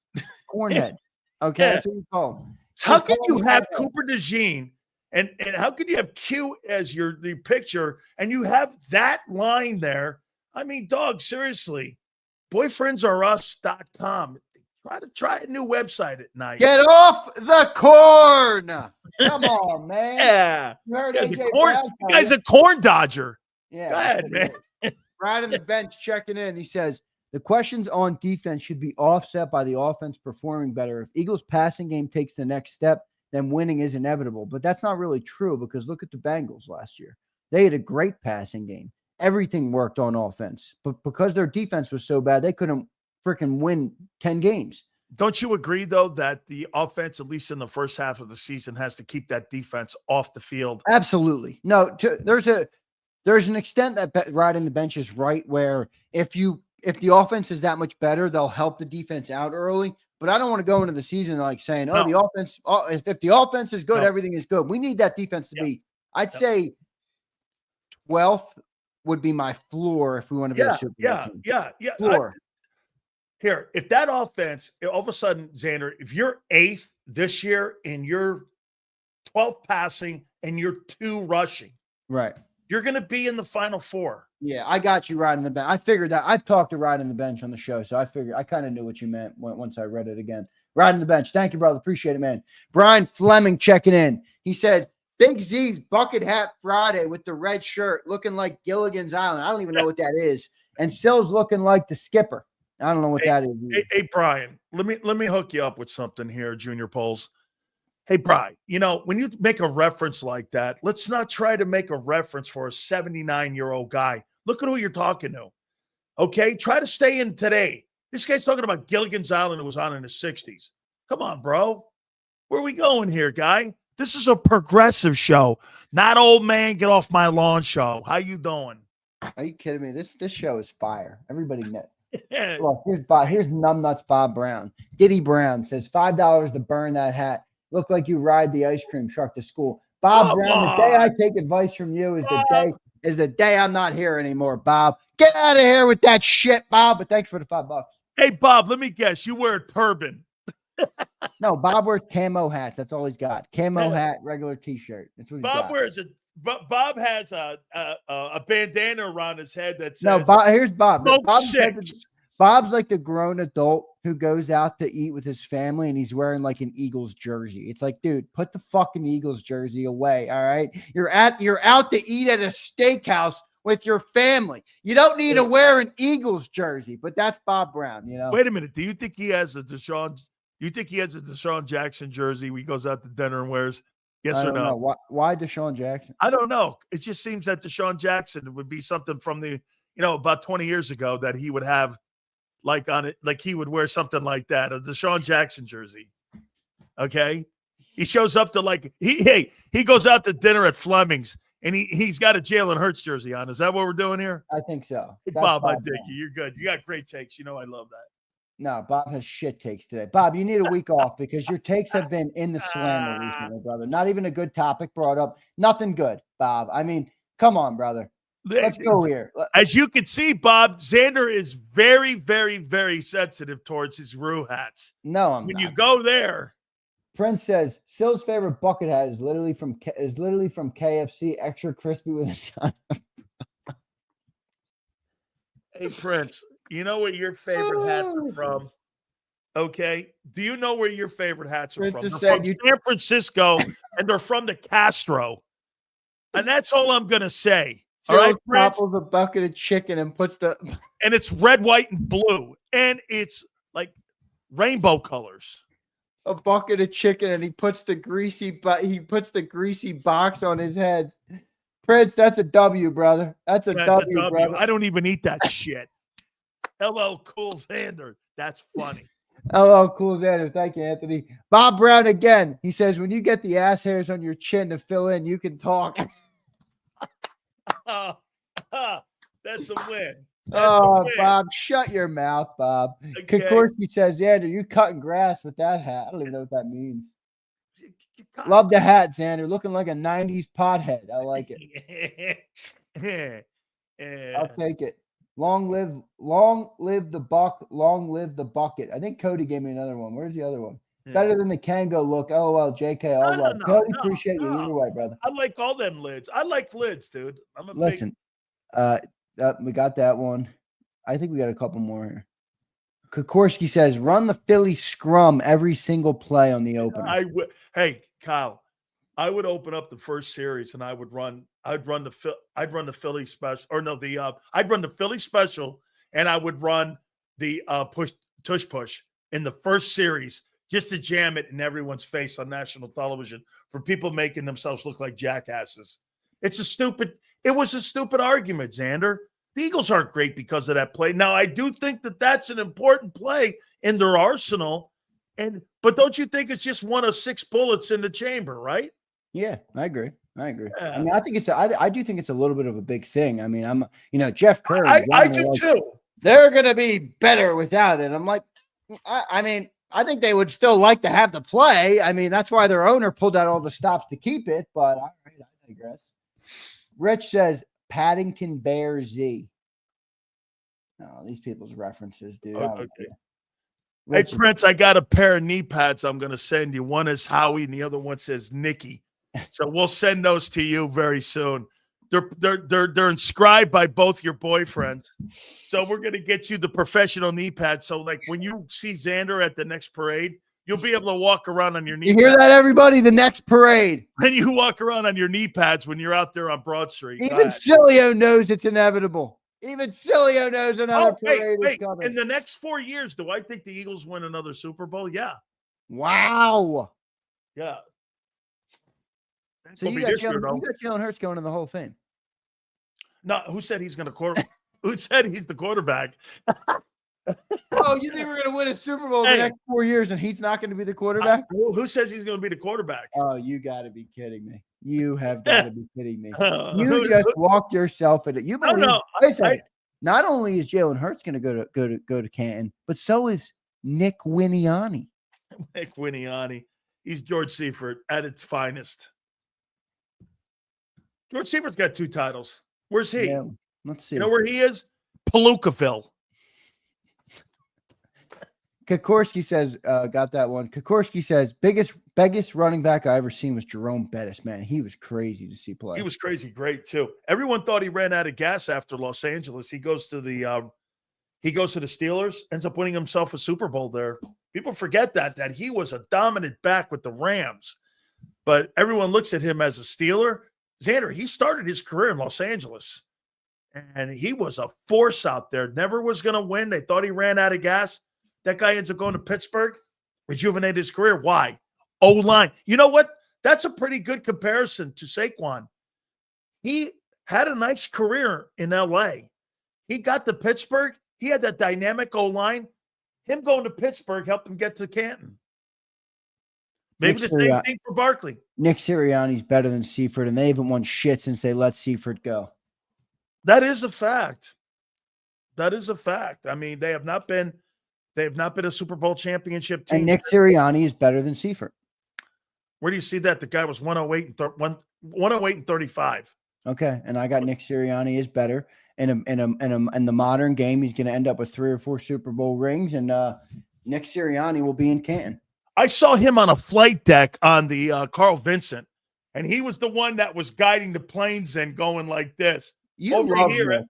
Cornhead. Okay, that's what you call them. How can you have Cooper DeJean and how can you have Q as the picture and you have that line there? I mean, dog, seriously. Boyfriendsareus.com. Try a new website at night. Get off the corn. Come on, man. Yeah. You guy's a corn dodger. Yeah. Go ahead, man. Right on the bench checking in. He says, the questions on defense should be offset by the offense performing better. If Eagles passing game takes the next step, then winning is inevitable. But that's not really true because look at the Bengals last year. They had a great passing game. Everything worked on offense. But because their defense was so bad, they couldn't freaking win 10 games. Don't you agree, though, that the offense, at least in the first half of the season, has to keep that defense off the field? Absolutely. No, there's an extent that riding the bench is right, where if the offense is that much better, they'll help the defense out early. But I don't want to go into the season like saying, the offense, if the offense is good, everything is good. We need that defense to be, I'd say 12th would be my floor if we want to be a Super Bowl team. Yeah. Floor. Here, if that offense, all of a sudden, Zander, if you're 8th this year and you're 12th passing and you're 2 rushing, right, you're going to be in the Final Four. Yeah, I got you riding the bench. I figured that. I've talked to riding the bench on the show, so I figured I kind of knew what you meant once I read it again. Riding the bench. Thank you, brother. Appreciate it, man. Brian Fleming checking in. He said, Big Z's Bucket Hat Friday with the red shirt looking like Gilligan's Island. I don't even know what that is. And Sill's looking like the skipper. I don't know what that is. Hey, Brian, let me hook you up with something here, Junior Poles. Hey, Brian, when you make a reference like that, let's not try to make a reference for a 79-year-old guy. Look at who you're talking to. Okay? Try to stay in today. This guy's talking about Gilligan's Island that was on in the 60s. Come on, bro. Where are we going here, guy? This is a progressive show, not old man get off my lawn show. How you doing? Are you kidding me? This show is fire. Everybody knows. Yeah. Look, here's Numbnuts Bob Brown. Diddy Brown says $5 to burn that hat. Look like you ride the ice cream truck to school. Bob Come Brown, on. the day I take advice from you is Bob. the day I'm not here anymore, Bob. Get out of here with that shit, Bob. But thanks for the $5. Hey, Bob, let me guess. You wear a turban. No, Bob wears camo hats. That's all he's got. Camo hat, regular T-shirt. That's what he's Bob got. wears a. Bob has a bandana around his head that says. No, Bob. Here's Bob. Smoke Bob's six. Bob's like the grown adult who goes out to eat with his family and he's wearing like an Eagles jersey. It's like, dude, put the fucking Eagles jersey away. All right. You're out to eat at a steakhouse with your family. You don't need to wear an Eagles jersey, but that's Bob Brown, you know. Wait a minute. Do you think he has a Deshaun? You think he has a Deshaun Jackson jersey he goes out to dinner and wears? Yes or no? Know. Why Deshaun Jackson? I don't know. It just seems that Deshaun Jackson would be something from the, about 20 years ago that he would have like on it, like he would wear something like that, a Deshaun Jackson jersey. Okay. He shows up to he goes out to dinner at Fleming's and he's got a Jalen Hurts jersey on. Is that what we're doing here? I think so. Hey, Bob, I dig you. You're good. You got great takes. I love that. No, Bob has shit takes today. Bob, you need a week off because your takes have been in the slammer recently, brother. Not even a good topic brought up. Nothing good, Bob. I mean, come on, brother. Let's go here. As you can see, Bob, Zander is very, very, very sensitive towards his Rue hats. No, I'm when not. you go there. Prince says Sill's favorite bucket hat is literally from KFC, extra crispy with a sun. Hey, Prince, you know where your favorite hats are from? Okay. Do you know where your favorite hats are from? They're from San Francisco, and they're from the Castro. And that's all I'm going to say. All right, popples a bucket of chicken and puts and it's red, white, and blue, and it's like rainbow colors. A bucket of chicken, and he puts the greasy box on his head. Prince, that's a W, brother. That's a W, brother. I don't even eat that shit. Hello, cool Zander. That's funny. Hello, cool Zander. Thank you, Anthony. Bob Brown again. He says, when you get the ass hairs on your chin to fill in, you can talk. That's a win. Bob, shut your mouth, Bob. Okay. Kokorski says, Xander, you cutting grass with that hat. I don't even know what that means. Love the hat, Xander. Looking like a 90s pothead. I like it. I'll take it. Long live the buck. Long live the bucket. I think Cody gave me another one. Where's the other one? Yeah. Better than the Kango look. Oh, well, JK. All right. Cody, appreciate you either way, brother. I like all them lids. I like lids, dude. Listen, we got that one. I think we got a couple more here. Kokorski says, run the Philly scrum every single play on the opener. Hey, Kyle, I would open up the first series and I'd run the Philly special, I'd run the Philly special and I would run the push in the first series just to jam it in everyone's face on national television for people making themselves look like jackasses. It was a stupid argument, Xander. The Eagles aren't great because of that play. Now, I do think that that's an important play in their arsenal, but don't you think it's just one of 6 bullets in the chamber, right? Yeah, I agree. Yeah. I mean, I do think it's a little bit of a big thing. I mean, Jeff Curry. I do too. They're going to be better without it. I'm like, I mean, I think they would still like to have the play. I mean, that's why their owner pulled out all the stops to keep it, but all right, I digress. Rich says, Paddington Bear Z. Oh, these people's references, dude. Okay. Hey, Prince, I got a pair of knee pads I'm going to send you. One is Howie, and the other one says Nikki. So we'll send those to you very soon. They're inscribed by both your boyfriends. So we're going to get you the professional knee pads. So, like, when you see Xander at the next parade, you'll be able to walk around on your knee pads. You hear that, everybody? The next parade. And you walk around on your knee pads when you're out there on Broad Street. Even Sileo knows it's inevitable. Even Sileo knows another parade is coming. In the next 4 years, do I think the Eagles win another Super Bowl? Yeah. Wow. Yeah. So you got Jalen Hurts going in the Hall of Fame. No, who said he's going to quarterback? Who said he's the quarterback? Oh, you think we're going to win a Super Bowl the next 4 years and he's not going to be the quarterback? Who says he's going to be the quarterback? Oh, you got to be kidding me. You have got to be kidding me. You just walked yourself into it. You believe? Wait a second. Not only is Jalen Hurts going to go to Canton, but so is Nick Winiani. Nick Winiani. He's George Seifert at its finest. George Seifert's got 2 titles. Where's he? Yeah, let's see. You know where he is? Palookaville. Kokorski says, got that one. Kokorski says, biggest running back I ever seen was Jerome Bettis. Man, he was crazy to see play. He was crazy great too. Everyone thought he ran out of gas after Los Angeles. He goes to the Steelers, ends up winning himself a Super Bowl there. People forget that he was a dominant back with the Rams, but everyone looks at him as a Steeler. Zander, he started his career in Los Angeles, and he was a force out there. Never was going to win. They thought he ran out of gas. That guy ends up going to Pittsburgh, rejuvenate his career. Why? O-line. You know what? That's a pretty good comparison to Saquon. He had a nice career in L.A. He got to Pittsburgh. He had that dynamic O-line. Him going to Pittsburgh helped him get to Canton. Maybe the same thing for Barkley. Nick Sirianni's better than Seifert, and they haven't won shit since they let Seifert go. That is a fact. That is a fact. I mean, they have not been a Super Bowl championship team. And Nick Sirianni is better than Seifert. Where do you see that? The guy was 108 and 35. Okay, and I got Nick Sirianni is better. In the modern game, he's going to end up with 3 or 4 Super Bowl rings, and Nick Sirianni will be in Canton. I saw him on a flight deck on the Carl Vincent, and he was the one that was guiding the planes and going like this. You over love here, Nick.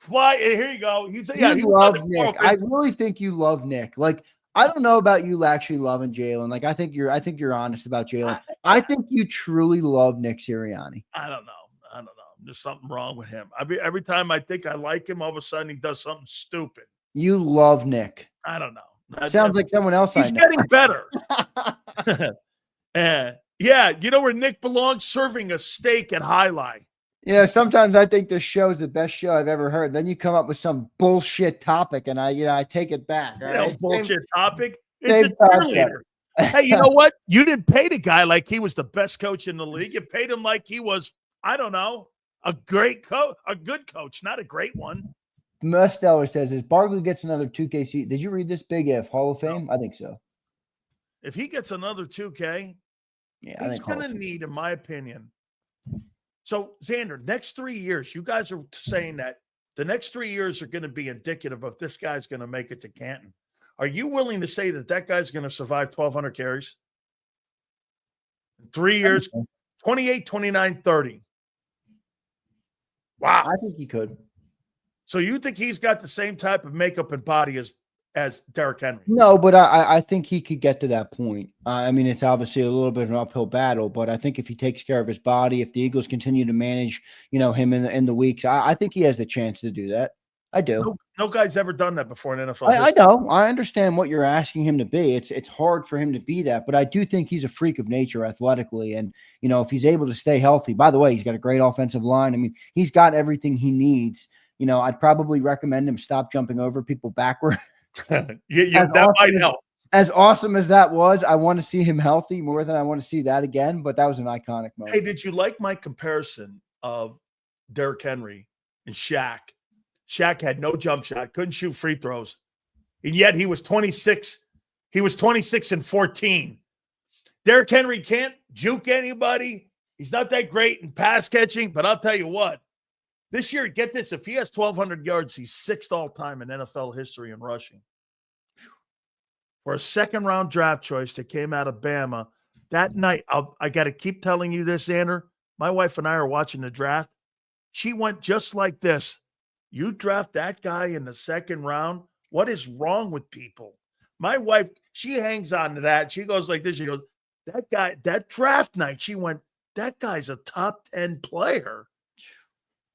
fly. Here you go. He love Nick. I really think you love Nick. Like, I don't know about you actually loving Jalen. Like, I think you're honest about Jalen. I think you truly love Nick Sirianni. I don't know. There's something wrong with him. Every time I think I like him, all of a sudden he does something stupid. You love Nick. I don't know. Sounds like someone else. He's getting better. Yeah, you know where Nick belongs? Serving a steak at High Lie. Sometimes I think this show is the best show I've ever heard. Then you come up with some bullshit topic, and I take it back. Right? Bullshit topic. It's a cheerleader. Hey, you know what? You didn't pay the guy like he was the best coach in the league. You paid him like he was, I don't know, a great coach, a good coach, not a great one. Musteller says, if Barkley gets another 2K seat, did you read this? Big F, Hall of Fame? I think so. If he gets another 2K, he's going to need, in my opinion. So, Zander, next 3 years, you guys are saying that the next 3 years are going to be indicative of this guy's going to make it to Canton. Are you willing to say that guy's going to survive 1,200 carries? In 3 years, 28, 29, 30. Wow. I think he could. So you think he's got the same type of makeup and body as Derrick Henry? No, but I think he could get to that point. I mean, it's obviously a little bit of an uphill battle, but I think if he takes care of his body, if the Eagles continue to manage, him in the weeks, I think he has the chance to do that. I do. No guy's ever done that before in NFL. I know. I understand what you're asking him to be. It's hard for him to be that, but I do think he's a freak of nature athletically. And, if he's able to stay healthy, by the way, he's got a great offensive line. I mean, he's got everything he needs. I'd probably recommend him stop jumping over people backward. That might help. As awesome as that was, I want to see him healthy more than I want to see that again, but that was an iconic moment. Hey, did you like my comparison of Derrick Henry and Shaq? Shaq had no jump shot, couldn't shoot free throws, and yet he was 26. He was 26 and 14. Derrick Henry can't juke anybody. He's not that great in pass catching, but I'll tell you what. This year, get this, if he has 1,200 yards, he's 6th all-time in NFL history in rushing. For a second-round draft choice that came out of Bama, that night, I got to keep telling you this, Zander. My wife and I are watching the draft. She went just like this. You draft that guy in the 2nd round? What is wrong with people? My wife, she hangs on to that. She goes like this. She goes, that guy, that draft night, she went, that guy's a top 10 player.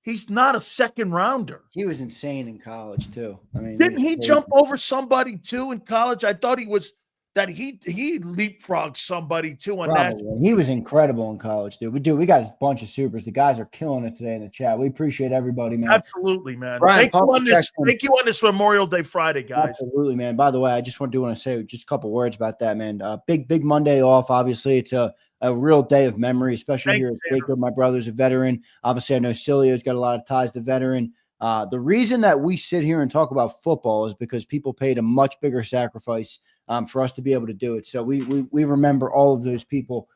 He's not a 2nd rounder. He was insane in college, too. I mean, didn't he jump over somebody, too, in college? I thought he was that he leapfrogged somebody too on Probably. national. He was incredible in college, dude. We got a bunch of supers. The guys are killing it today in the chat. We appreciate everybody, man. Absolutely, man. Brian Thank you on this Memorial Day Friday, guys. Absolutely, man. By the way, I just want to say just a couple words about that, man. Big Monday off. Obviously, it's a real day of memory, especially here at JAKIB. My brother's a veteran. Obviously, I know Sileo's got a lot of ties to veteran. The reason that we sit here and talk about football is because people paid a much bigger sacrifice for us to be able to do it. So we remember all of those people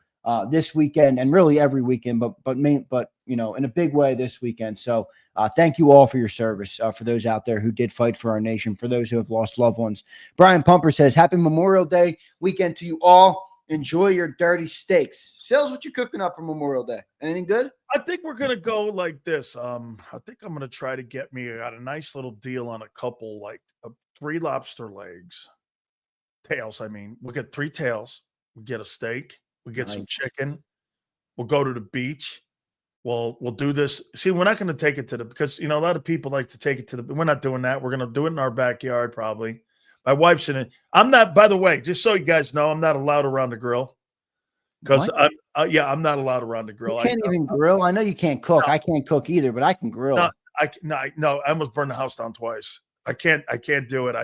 this weekend, and really every weekend, but you know, in a big way this weekend. So thank you all for your service, for those out there who did fight for our nation, for those who have lost loved ones. Brian Pumper says, happy Memorial Day weekend to you all. Enjoy your dirty steaks. Sales, what you cooking up for Memorial Day? Anything good? I think we're going to go like this. I think I'm going to try to get me a nice little deal on a couple, like 3 lobster legs. Tails, I mean. We'll get 3 tails. We'll get a steak. We'll get some chicken. We'll go to the beach. We'll do this. See, we're not going to take it to because, you know, a lot of people like to take it to we're not doing that. We're going to do it in our backyard probably. My wife's in it. I'm not, by the way, just so you guys know, I'm not allowed around the grill. Because I'm not allowed around the grill. You can't even grill. I know you can't cook. No. I can't cook either, but I can grill. No, I almost burned the house down twice. I can't do it.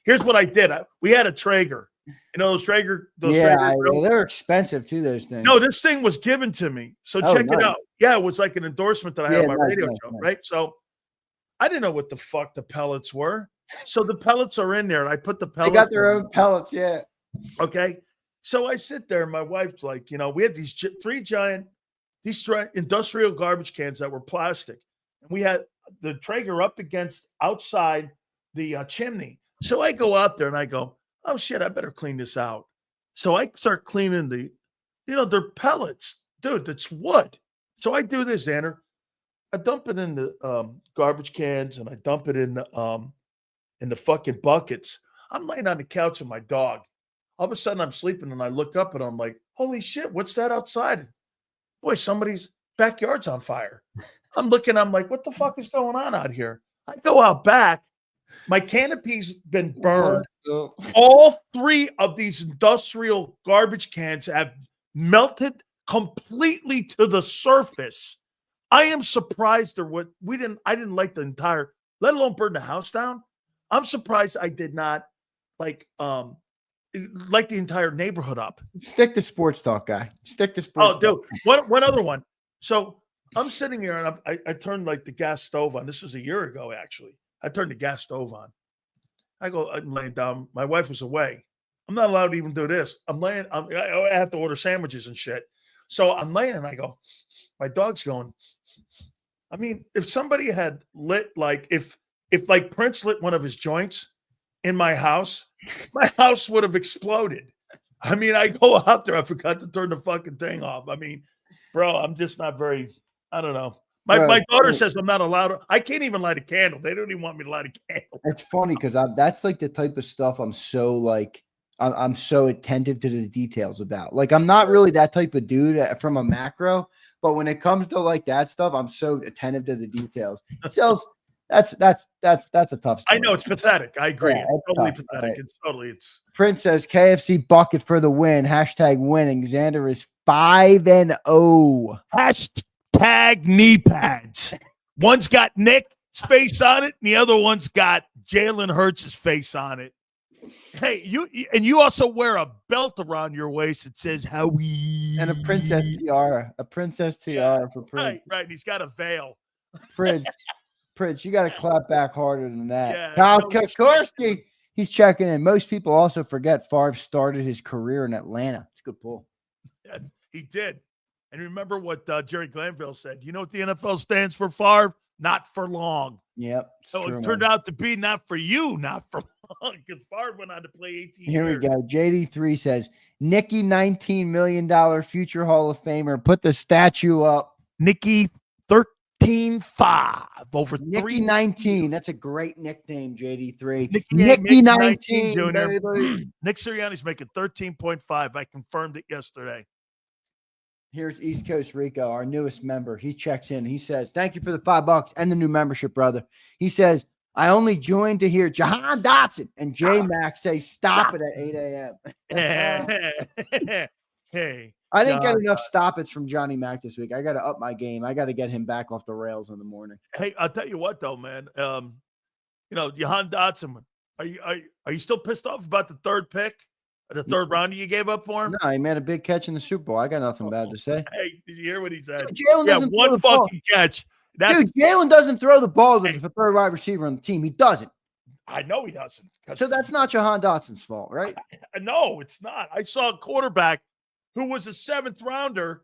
Here's what I did. We had a Traeger. You know those Traeger? They're expensive too, those things. No, this thing was given to me. So check it out. Yeah, it was like an endorsement that I had on my radio show, right? So I didn't know what the fuck the pellets were. So the pellets are in there, and I put the pellets. They got their own pellets, yeah. Okay. So I sit there, and my wife's like, you know, we had these 3 giant industrial garbage cans that were plastic. And we had the Traeger up against outside the chimney. So I go out there, and I go, oh, shit, I better clean this out. So I start cleaning they're pellets. Dude, that's wood. So I do this, Zander. I dump it in the garbage cans, and I dump it in the fucking buckets. I'm laying on the couch with my dog. All of a sudden, I'm sleeping, and I look up, and I'm like, holy shit, what's that outside? Boy, somebody's backyard's on fire. I'm looking, I'm like, what the fuck is going on out here? I go out back. My canopy's been burned. All 3 of these industrial garbage cans have melted completely to the surface. I am surprised I didn't light the entire, let alone burn the house down. I'm surprised I did not light the entire neighborhood up. Stick to sports talk, guy. Stick to sports. Oh, dude. One other one. So I'm sitting here, and I turned like the gas stove on. This was a year ago, actually. I turned the gas stove on. I'm laying down. My wife was away. I'm not allowed to even do this. I have to order sandwiches and shit. So I'm laying, and I go, my dog's going. I mean, if somebody had lit, like if like Prince lit one of his joints in my house would have exploded. I mean, I go out there, I forgot to turn the fucking thing off. I mean, bro, I'm just not very, I don't know. My daughter says I'm not allowed. I can't even light a candle. They don't even want me to light a candle. It's funny because that's like the type of stuff I'm so attentive to the details about. Like, I'm not really that type of dude from a macro, but when it comes to like that stuff, I'm so attentive to the details. So that's a tough story. I know, it's pathetic. I agree. Yeah, it's totally tough, pathetic. right? It's Prince says KFC bucket for the win. # winning. Zander is 5-0. Hashtag knee pads. One's got Nick's face on it, and the other one's got Jalen Hurts' face on it. Hey, you also wear a belt around your waist that says Howie. And a princess tiara. A princess tiara for Prince. Right. And he's got a veil. Prince, you got to clap back harder than that. Yeah, Kyle Kokorski, he's checking in. Most people also forget Favre started his career in Atlanta. It's a good pull. Yeah, he did. And remember what Jerry Glanville said. You know what the NFL stands for, Favre? Not for long. Yep. So it turned out to be not for you, not for long, because Favre went on to play 18 Here years. we go. JD3 says, Nicky, $19 million future Hall of Famer. Put the statue up. Nicky 13-5 over Nicky 19. That's a great nickname, JD3. Nicky 19, Junior. baby. Nick Sirianni's making 13.5. I confirmed it yesterday. Here's East Coast Rico, our newest member. He checks in. He says, thank you for the $5 and the new membership, brother. He says, I only joined to hear Jahan Dotson and J Max say stop it at 8 a.m. Hey, I didn't get John, enough stoppage from Johnny Mac this week. I got to up my game. I got to get him back off the rails in the morning. hey, I'll tell you what though, man. Jahan Dotson, are you still pissed off about the third pick, the third round you gave up for him? No, he made a big catch in the Super Bowl. I got nothing bad to say. Hey, did you hear what he said? Dude, Jalen doesn't one fucking catch. Dude, Jalen doesn't throw the ball to the third wide receiver on the team. He doesn't. I know he doesn't. So that's not Jahan Dotson's fault, right? No, it's not. I saw a quarterback who was a seventh rounder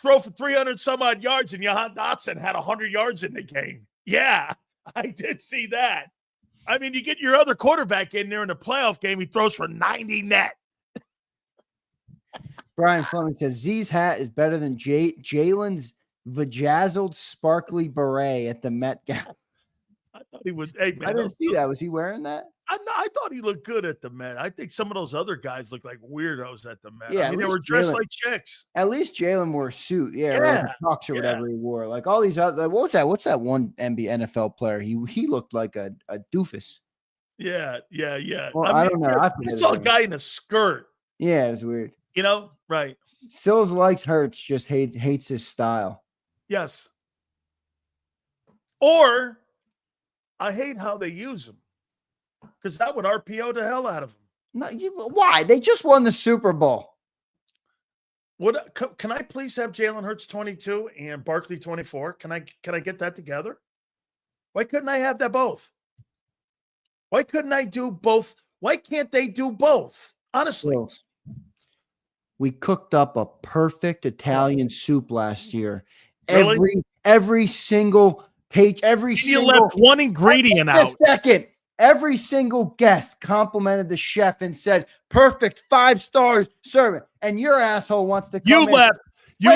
throw for 300 some odd yards, and Jahan Dotson had 100 yards in the game. Yeah, I did see that. I mean, you get your other quarterback in there in a playoff game, he throws for 90 net. Brian Fleming says Z's hat is better than Jalen's bejazzled sparkly beret at the Met Gala. I thought he would. Hey, man, I didn't see that. Was he wearing that? I thought he looked good at the Met. I think some of those other guys look like weirdos at the Met. Yeah, I mean, they were dressed like chicks. At least Jalen wore a suit, or like a tux or whatever he wore. Like all these other, what's that one NFL player? He looked like a doofus. Yeah. Well, I don't know. I saw a guy in a skirt. Yeah, it was weird. Right. Sills likes Hurts, just hates his style. Yes. Or I hate how they use him because that would RPO the hell out of him. No, why? They just won the Super Bowl. Can I please have Jalen Hurts 22 and Barkley 24? Can I get that together? Why couldn't I have that both? Why couldn't I do both? Why can't they do both? Honestly. Sills. We cooked up a perfect Italian soup last year. Really? Every single page, you left one ingredient out. Second, every single guest complimented the chef and said, "Perfect, 5 stars, serve it." And your asshole wants to come in. Wait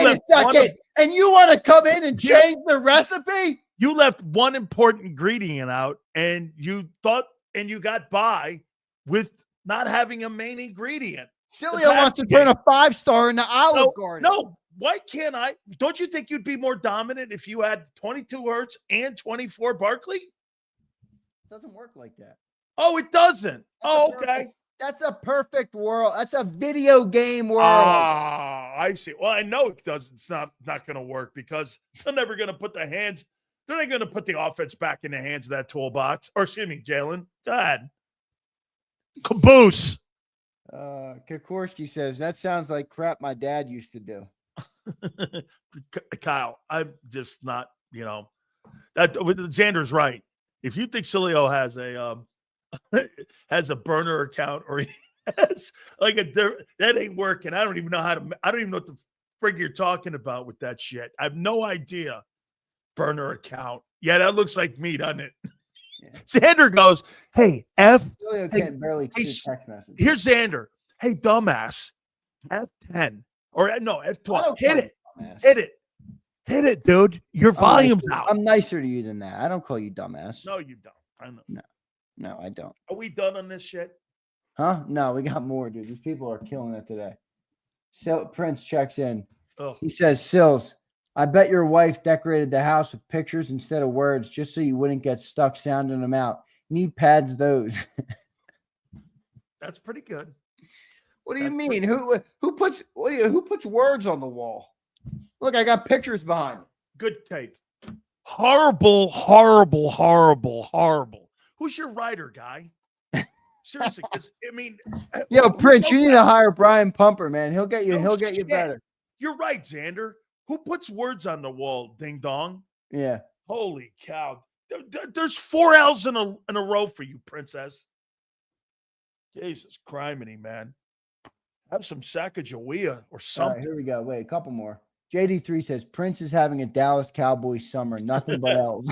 a second, and you want to come in and change the recipe? You left one important ingredient out, and you thought, and you got by with not having a main ingredient. Sileo wants to turn a 5-star into Olive Garden. No, why can't I? Don't you think you'd be more dominant if you had 22 Hurts and 24 Barkley? It doesn't work like that. Oh, it doesn't. Okay. That's a perfect world. That's a video game world. I see. Well, I know it doesn't. It's not going to work because they're never going to put the hands. They're not going to put the offense back in the hands of that toolbox. Or excuse me, Jalen. Go ahead. Caboose. Kokorski says, that sounds like crap my dad used to do. Kyle, I'm just not, that Zander's right. If you think Sileo has a burner account or he has like that ain't working. I don't even know what the frig you're talking about with that shit. I have no idea. Burner account. Yeah, that looks like me, doesn't it? Yeah. Zander goes, hey, Sileo can't barely text messages. Here's Zander. Hey, dumbass. F10. Or no, F12. Hit it, dude. Your volume's out. I'm nicer to you than that. I don't call you dumbass. No, you don't. I know. No, I don't. Are we done on this shit? Huh? No, we got more, dude. These people are killing it today. So Prince checks in. Oh. He says, Sills, I bet your wife decorated the house with pictures instead of words just so you wouldn't get stuck sounding them out. Need pads those. That's pretty good. What do you mean? Who puts words on the wall? Look, I got pictures behind me. Good take. Horrible. Who's your writer, guy? Seriously, because yo, Prince, you need to hire Brian Pumper, man. He'll get you. He'll get you better. You're right, Zander. Who puts words on the wall? Ding dong. Yeah. Holy cow! There's 4 L's in a row for you, princess. Jesus criminy, man. Have some Sacagawea or something. All right, here we go. Wait, a couple more. JD3 says Prince is having a Dallas Cowboys summer. Nothing but L's.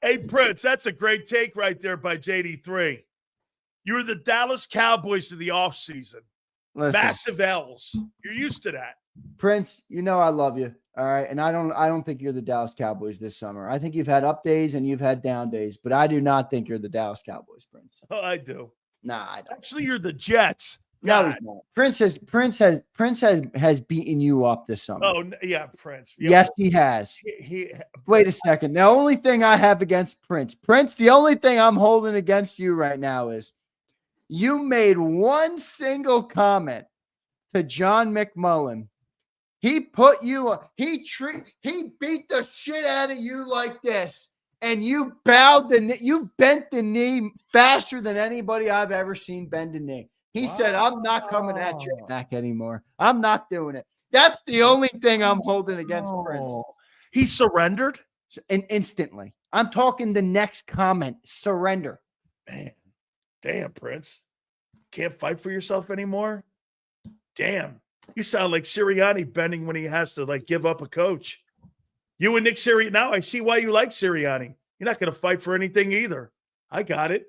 Hey, Prince, that's a great take right there by JD3. You're the Dallas Cowboys of the offseason. Massive L's. You're used to that. Prince, I love you. All right. And I don't think you're the Dallas Cowboys this summer. I think you've had up days and you've had down days, but I do not think you're the Dallas Cowboys, Prince. Oh, I do. Nah, I don't. Actually, you're the Jets. No, God. he's not. Prince has beaten you up this summer. Oh, yeah, Prince. Yeah, Yes, he has. Wait a second. The only thing I have against Prince, the only thing I'm holding against you right now is you made one single comment to John McMullen. He put you, he beat the shit out of you like this, and you you bent the knee faster than anybody I've ever seen bend a knee. He said, I'm not coming at your neck anymore. I'm not doing it. That's the only thing I'm holding against Prince. He surrendered? And instantly. I'm talking the next comment. Surrender. Man, damn, Prince. Can't fight for yourself anymore? Damn. You sound like Sirianni bending when he has to, like, give up a coach. You and Nick Sirianni. Now I see why you like Sirianni. You're not going to fight for anything either. I got it.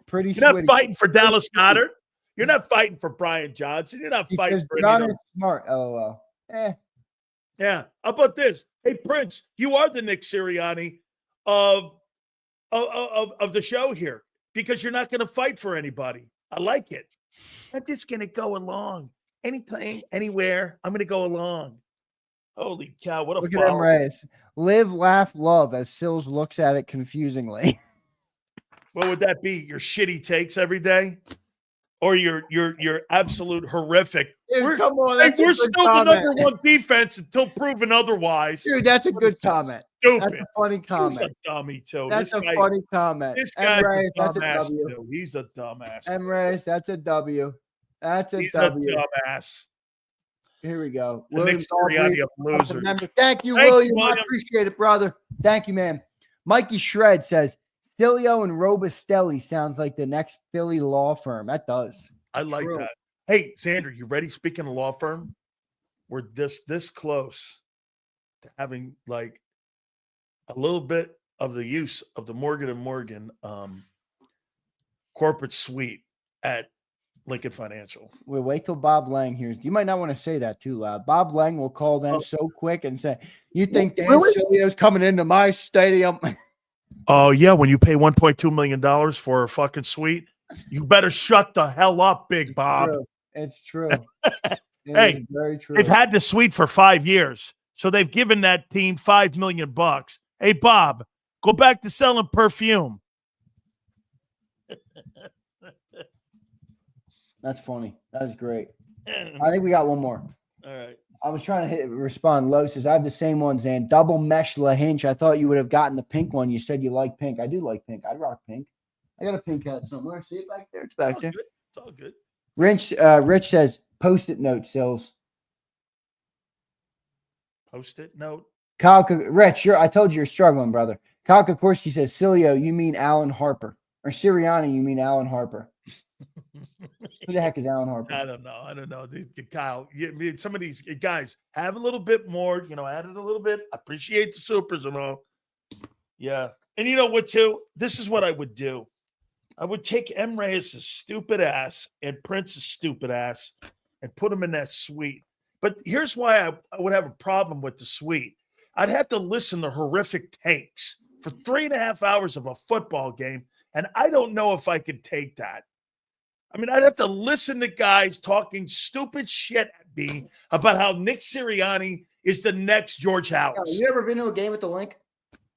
Pretty You're not fighting for Dallas Goedert. You're not fighting for Brian Johnson. You're not fighting for any of them. Smart. LOL. Yeah. How about this? Hey, Prince, you are the Nick Sirianni of the show here because you're not going to fight for anybody. I like it. I'm just going to go along. Anytime, anywhere, I'm going to go along. Holy cow, what a Look at him, Reyes. Live, laugh, love as Sills looks at it confusingly. What would that be? Your shitty takes every day? Or your absolute horrific. Dude, come on, we're still the number one defense until proven otherwise. Dude, that's a good comment. Stupid. That's a funny comment. He's a dummy, too. That's a funny comment. This guy's Reyes, a dumbass, too. He's a dumbass. Reyes, that's a W. That's a He's W. a dumbass. Here we go. Nick Sirianni of losers. Thank you, William. I appreciate it, brother. Thank you, man. Mikey Shred says, Sileo and Robustelli sounds like the next Philly law firm. That does. I like that. Hey, Zander, you ready? Speaking of law firm, we're this close to having like a little bit of the use of the Morgan & Morgan corporate suite at Lincoln Financial. We'll wait till Bob Lang hears. You might not want to say that too loud. Bob Lang will call them so quick and say, you think Dan Sileo's coming into my stadium? Oh, yeah. When you pay $1.2 million for a fucking suite, you better shut the hell up, Big Bob. It's true. Hey, very true. They've had the suite for 5 years, so they've given that team $5 million. Hey, Bob, go back to selling perfume. That's funny. That is great. I think we got one more. All right. I was trying to respond. Low says, I have the same ones, and double mesh La Hinch. I thought you would have gotten the pink one. You said you like pink. I do like pink. I'd rock pink. I got a pink hat somewhere. See it back there? It's back there. Good. It's all good. Rich says, post-it note, Sills. Post-it note? Kyle, Rich, I told you you're struggling, brother. Kyle Kokorski says, Sileo, you mean Alan Harper. Or Sirianni, you mean Alan Harper. Who the heck is Alan Harper? I don't know. Kyle, some of these guys have a little bit more, add it a little bit. I appreciate the supers and all. Yeah. And you know what, too? This is what I would do. I would take M. Reyes' stupid ass and Prince's stupid ass and put them in that suite. But here's why I would have a problem with the suite. I'd have to listen to horrific takes for 3.5 hours of a football game, and I don't know if I could take that. I mean, I'd have to listen to guys talking stupid shit at me about how Nick Sirianni is the next George House. You ever been to a game at the Link?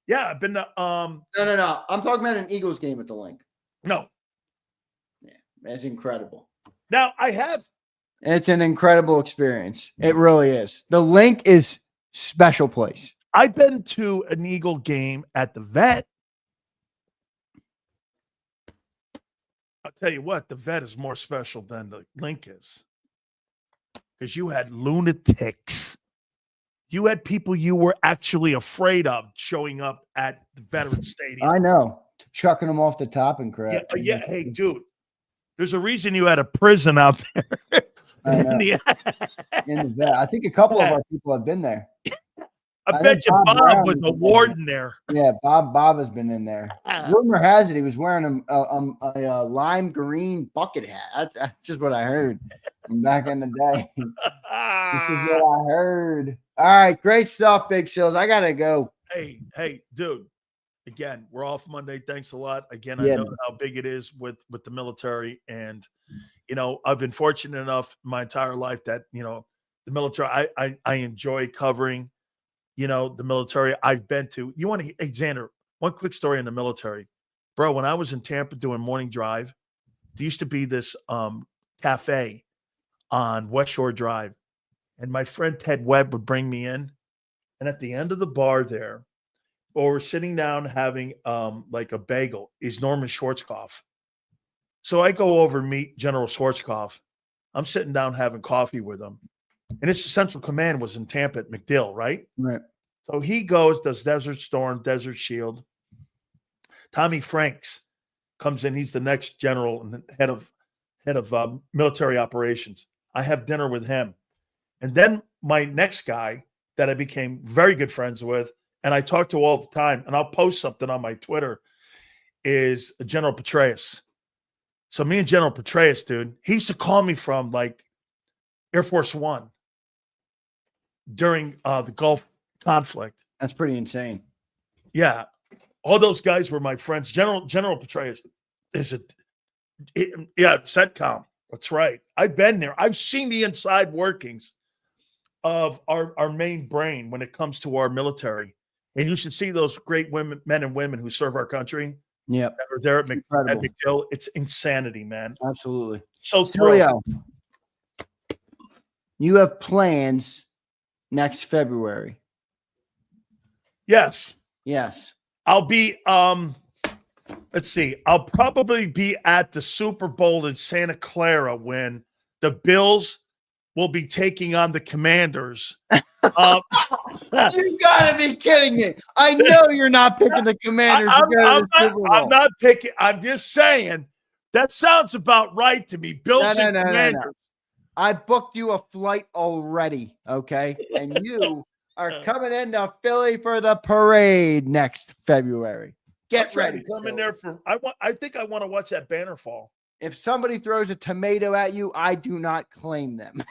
Yeah, I've been to No. I'm talking about an Eagles game at the Link. No. Yeah, that's incredible. Now, I have. It's an incredible experience. It really is. The Link is special place. I've been to an Eagle game at the Vet. I'll tell you what, the Vet is more special than the Link is. Because you had lunatics. You had people you were actually afraid of showing up at the Veterans Stadium. I know. Chucking them off the top and crap. Yeah. Hey, dude. There's a reason you had a prison out there. I know. In the Vet. I think a couple of our people have been there. I bet you Bob was a warden there. Yeah, Bob has been in there. Rumor has it he was wearing a lime green bucket hat. That's just what I heard from back in the day. This is what I heard. All right, great stuff, Big Sills. I gotta go. Hey, dude. again, we're off Monday. Thanks a lot. Again, I Yeah, know man. how big it is with the military, and I've been fortunate enough my entire life that the military. I enjoy covering. The military. I've been to. You want to, hey, Xander? One quick story in the military, bro. When I was in Tampa doing morning drive, there used to be this cafe on West Shore Drive, and my friend Ted Webb would bring me in, and at the end of the bar there, or we're sitting down having like a bagel, is Norman Schwarzkopf. So I go over and meet General Schwarzkopf. I'm sitting down having coffee with him. And his Central Command was in Tampa at MacDill, right? Right. So he goes, does Desert Storm, Desert Shield. Tommy Franks comes in. He's the next general and head of military operations. I have dinner with him. And then my next guy that I became very good friends with, and I talk to all the time, and I'll post something on my Twitter, is General Petraeus. So me and General Petraeus, dude, he used to call me from like Air Force One during the Gulf conflict. That's pretty insane. Yeah. All those guys were my friends. General Petraeus is CENTCOM. That's right. I've been there. I've seen the inside workings of our main brain when it comes to our military. And you should see those great men and women who serve our country. Yeah. That are there at MacDill. It's insanity, man. Absolutely. So thrilled. You have plans next February. Yes. Yes. I'll be let's see. I'll probably be at the Super Bowl in Santa Clara when the Bills will be taking on the Commanders. You gotta be kidding me. I know you're not picking the Commanders. I'm not picking. I'm just saying that sounds about right to me. Bills and Commanders. No. I booked you a flight already, okay? And you are coming into Philly for the parade next February. Get ready. Come in there for. I think I want to watch that banner fall. If somebody throws a tomato at you, I do not claim them.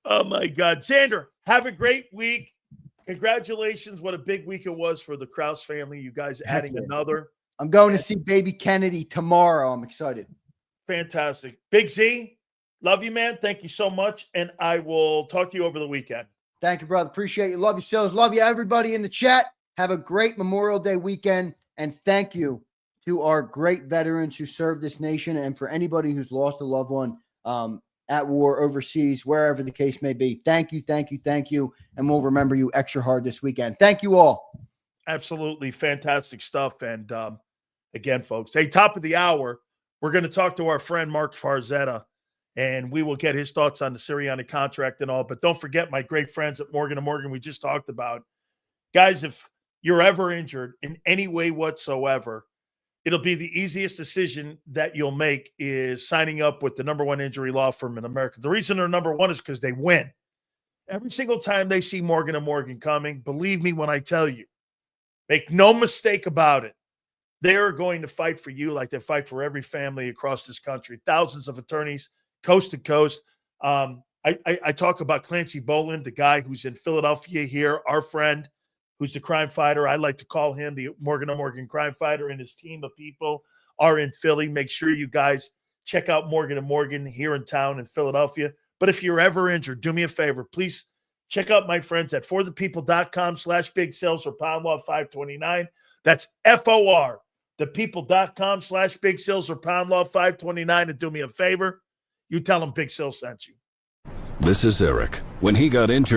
Oh my God, Zander, have a great week. Congratulations! What a big week it was for the Krause family. You guys adding another. I'm going to see baby Kennedy tomorrow. I'm excited. Fantastic. Big Z, love you, man. Thank you so much. And I will talk to you over the weekend. Thank you, brother. Appreciate you. Love you, Sills. Love you, everybody in the chat. Have a great Memorial Day weekend. And thank you to our great veterans who serve this nation, and for anybody who's lost a loved one at war, overseas, wherever the case may be. Thank you, thank you, thank you. And we'll remember you extra hard this weekend. Thank you all. Absolutely fantastic stuff. And again, folks, hey, top of the hour, we're going to talk to our friend Mark Farzetta, and we will get his thoughts on the Sirianni contract and all. But don't forget my great friends at Morgan & Morgan we just talked about. Guys, if you're ever injured in any way whatsoever, it'll be the easiest decision that you'll make is signing up with the #1 injury law firm in America. The reason they're #1 is because they win. Every single time they see Morgan & Morgan coming, believe me when I tell you, make no mistake about it, they're going to fight for you like they fight for every family across this country. Thousands of attorneys, coast to coast. I talk about Clancy Boland, the guy who's in Philadelphia here, our friend, who's the crime fighter. I like to call him the Morgan & Morgan crime fighter, and his team of people are in Philly. Make sure you guys check out Morgan & Morgan here in town in Philadelphia. But if you're ever injured, do me a favor. Please check out my friends at forthepeople.com/big sales or pound law 529. That's FOR, thepeople.com/big sales or pound law 529. And do me a favor. You tell them Big Sales sent you. This is Eric. When he got injured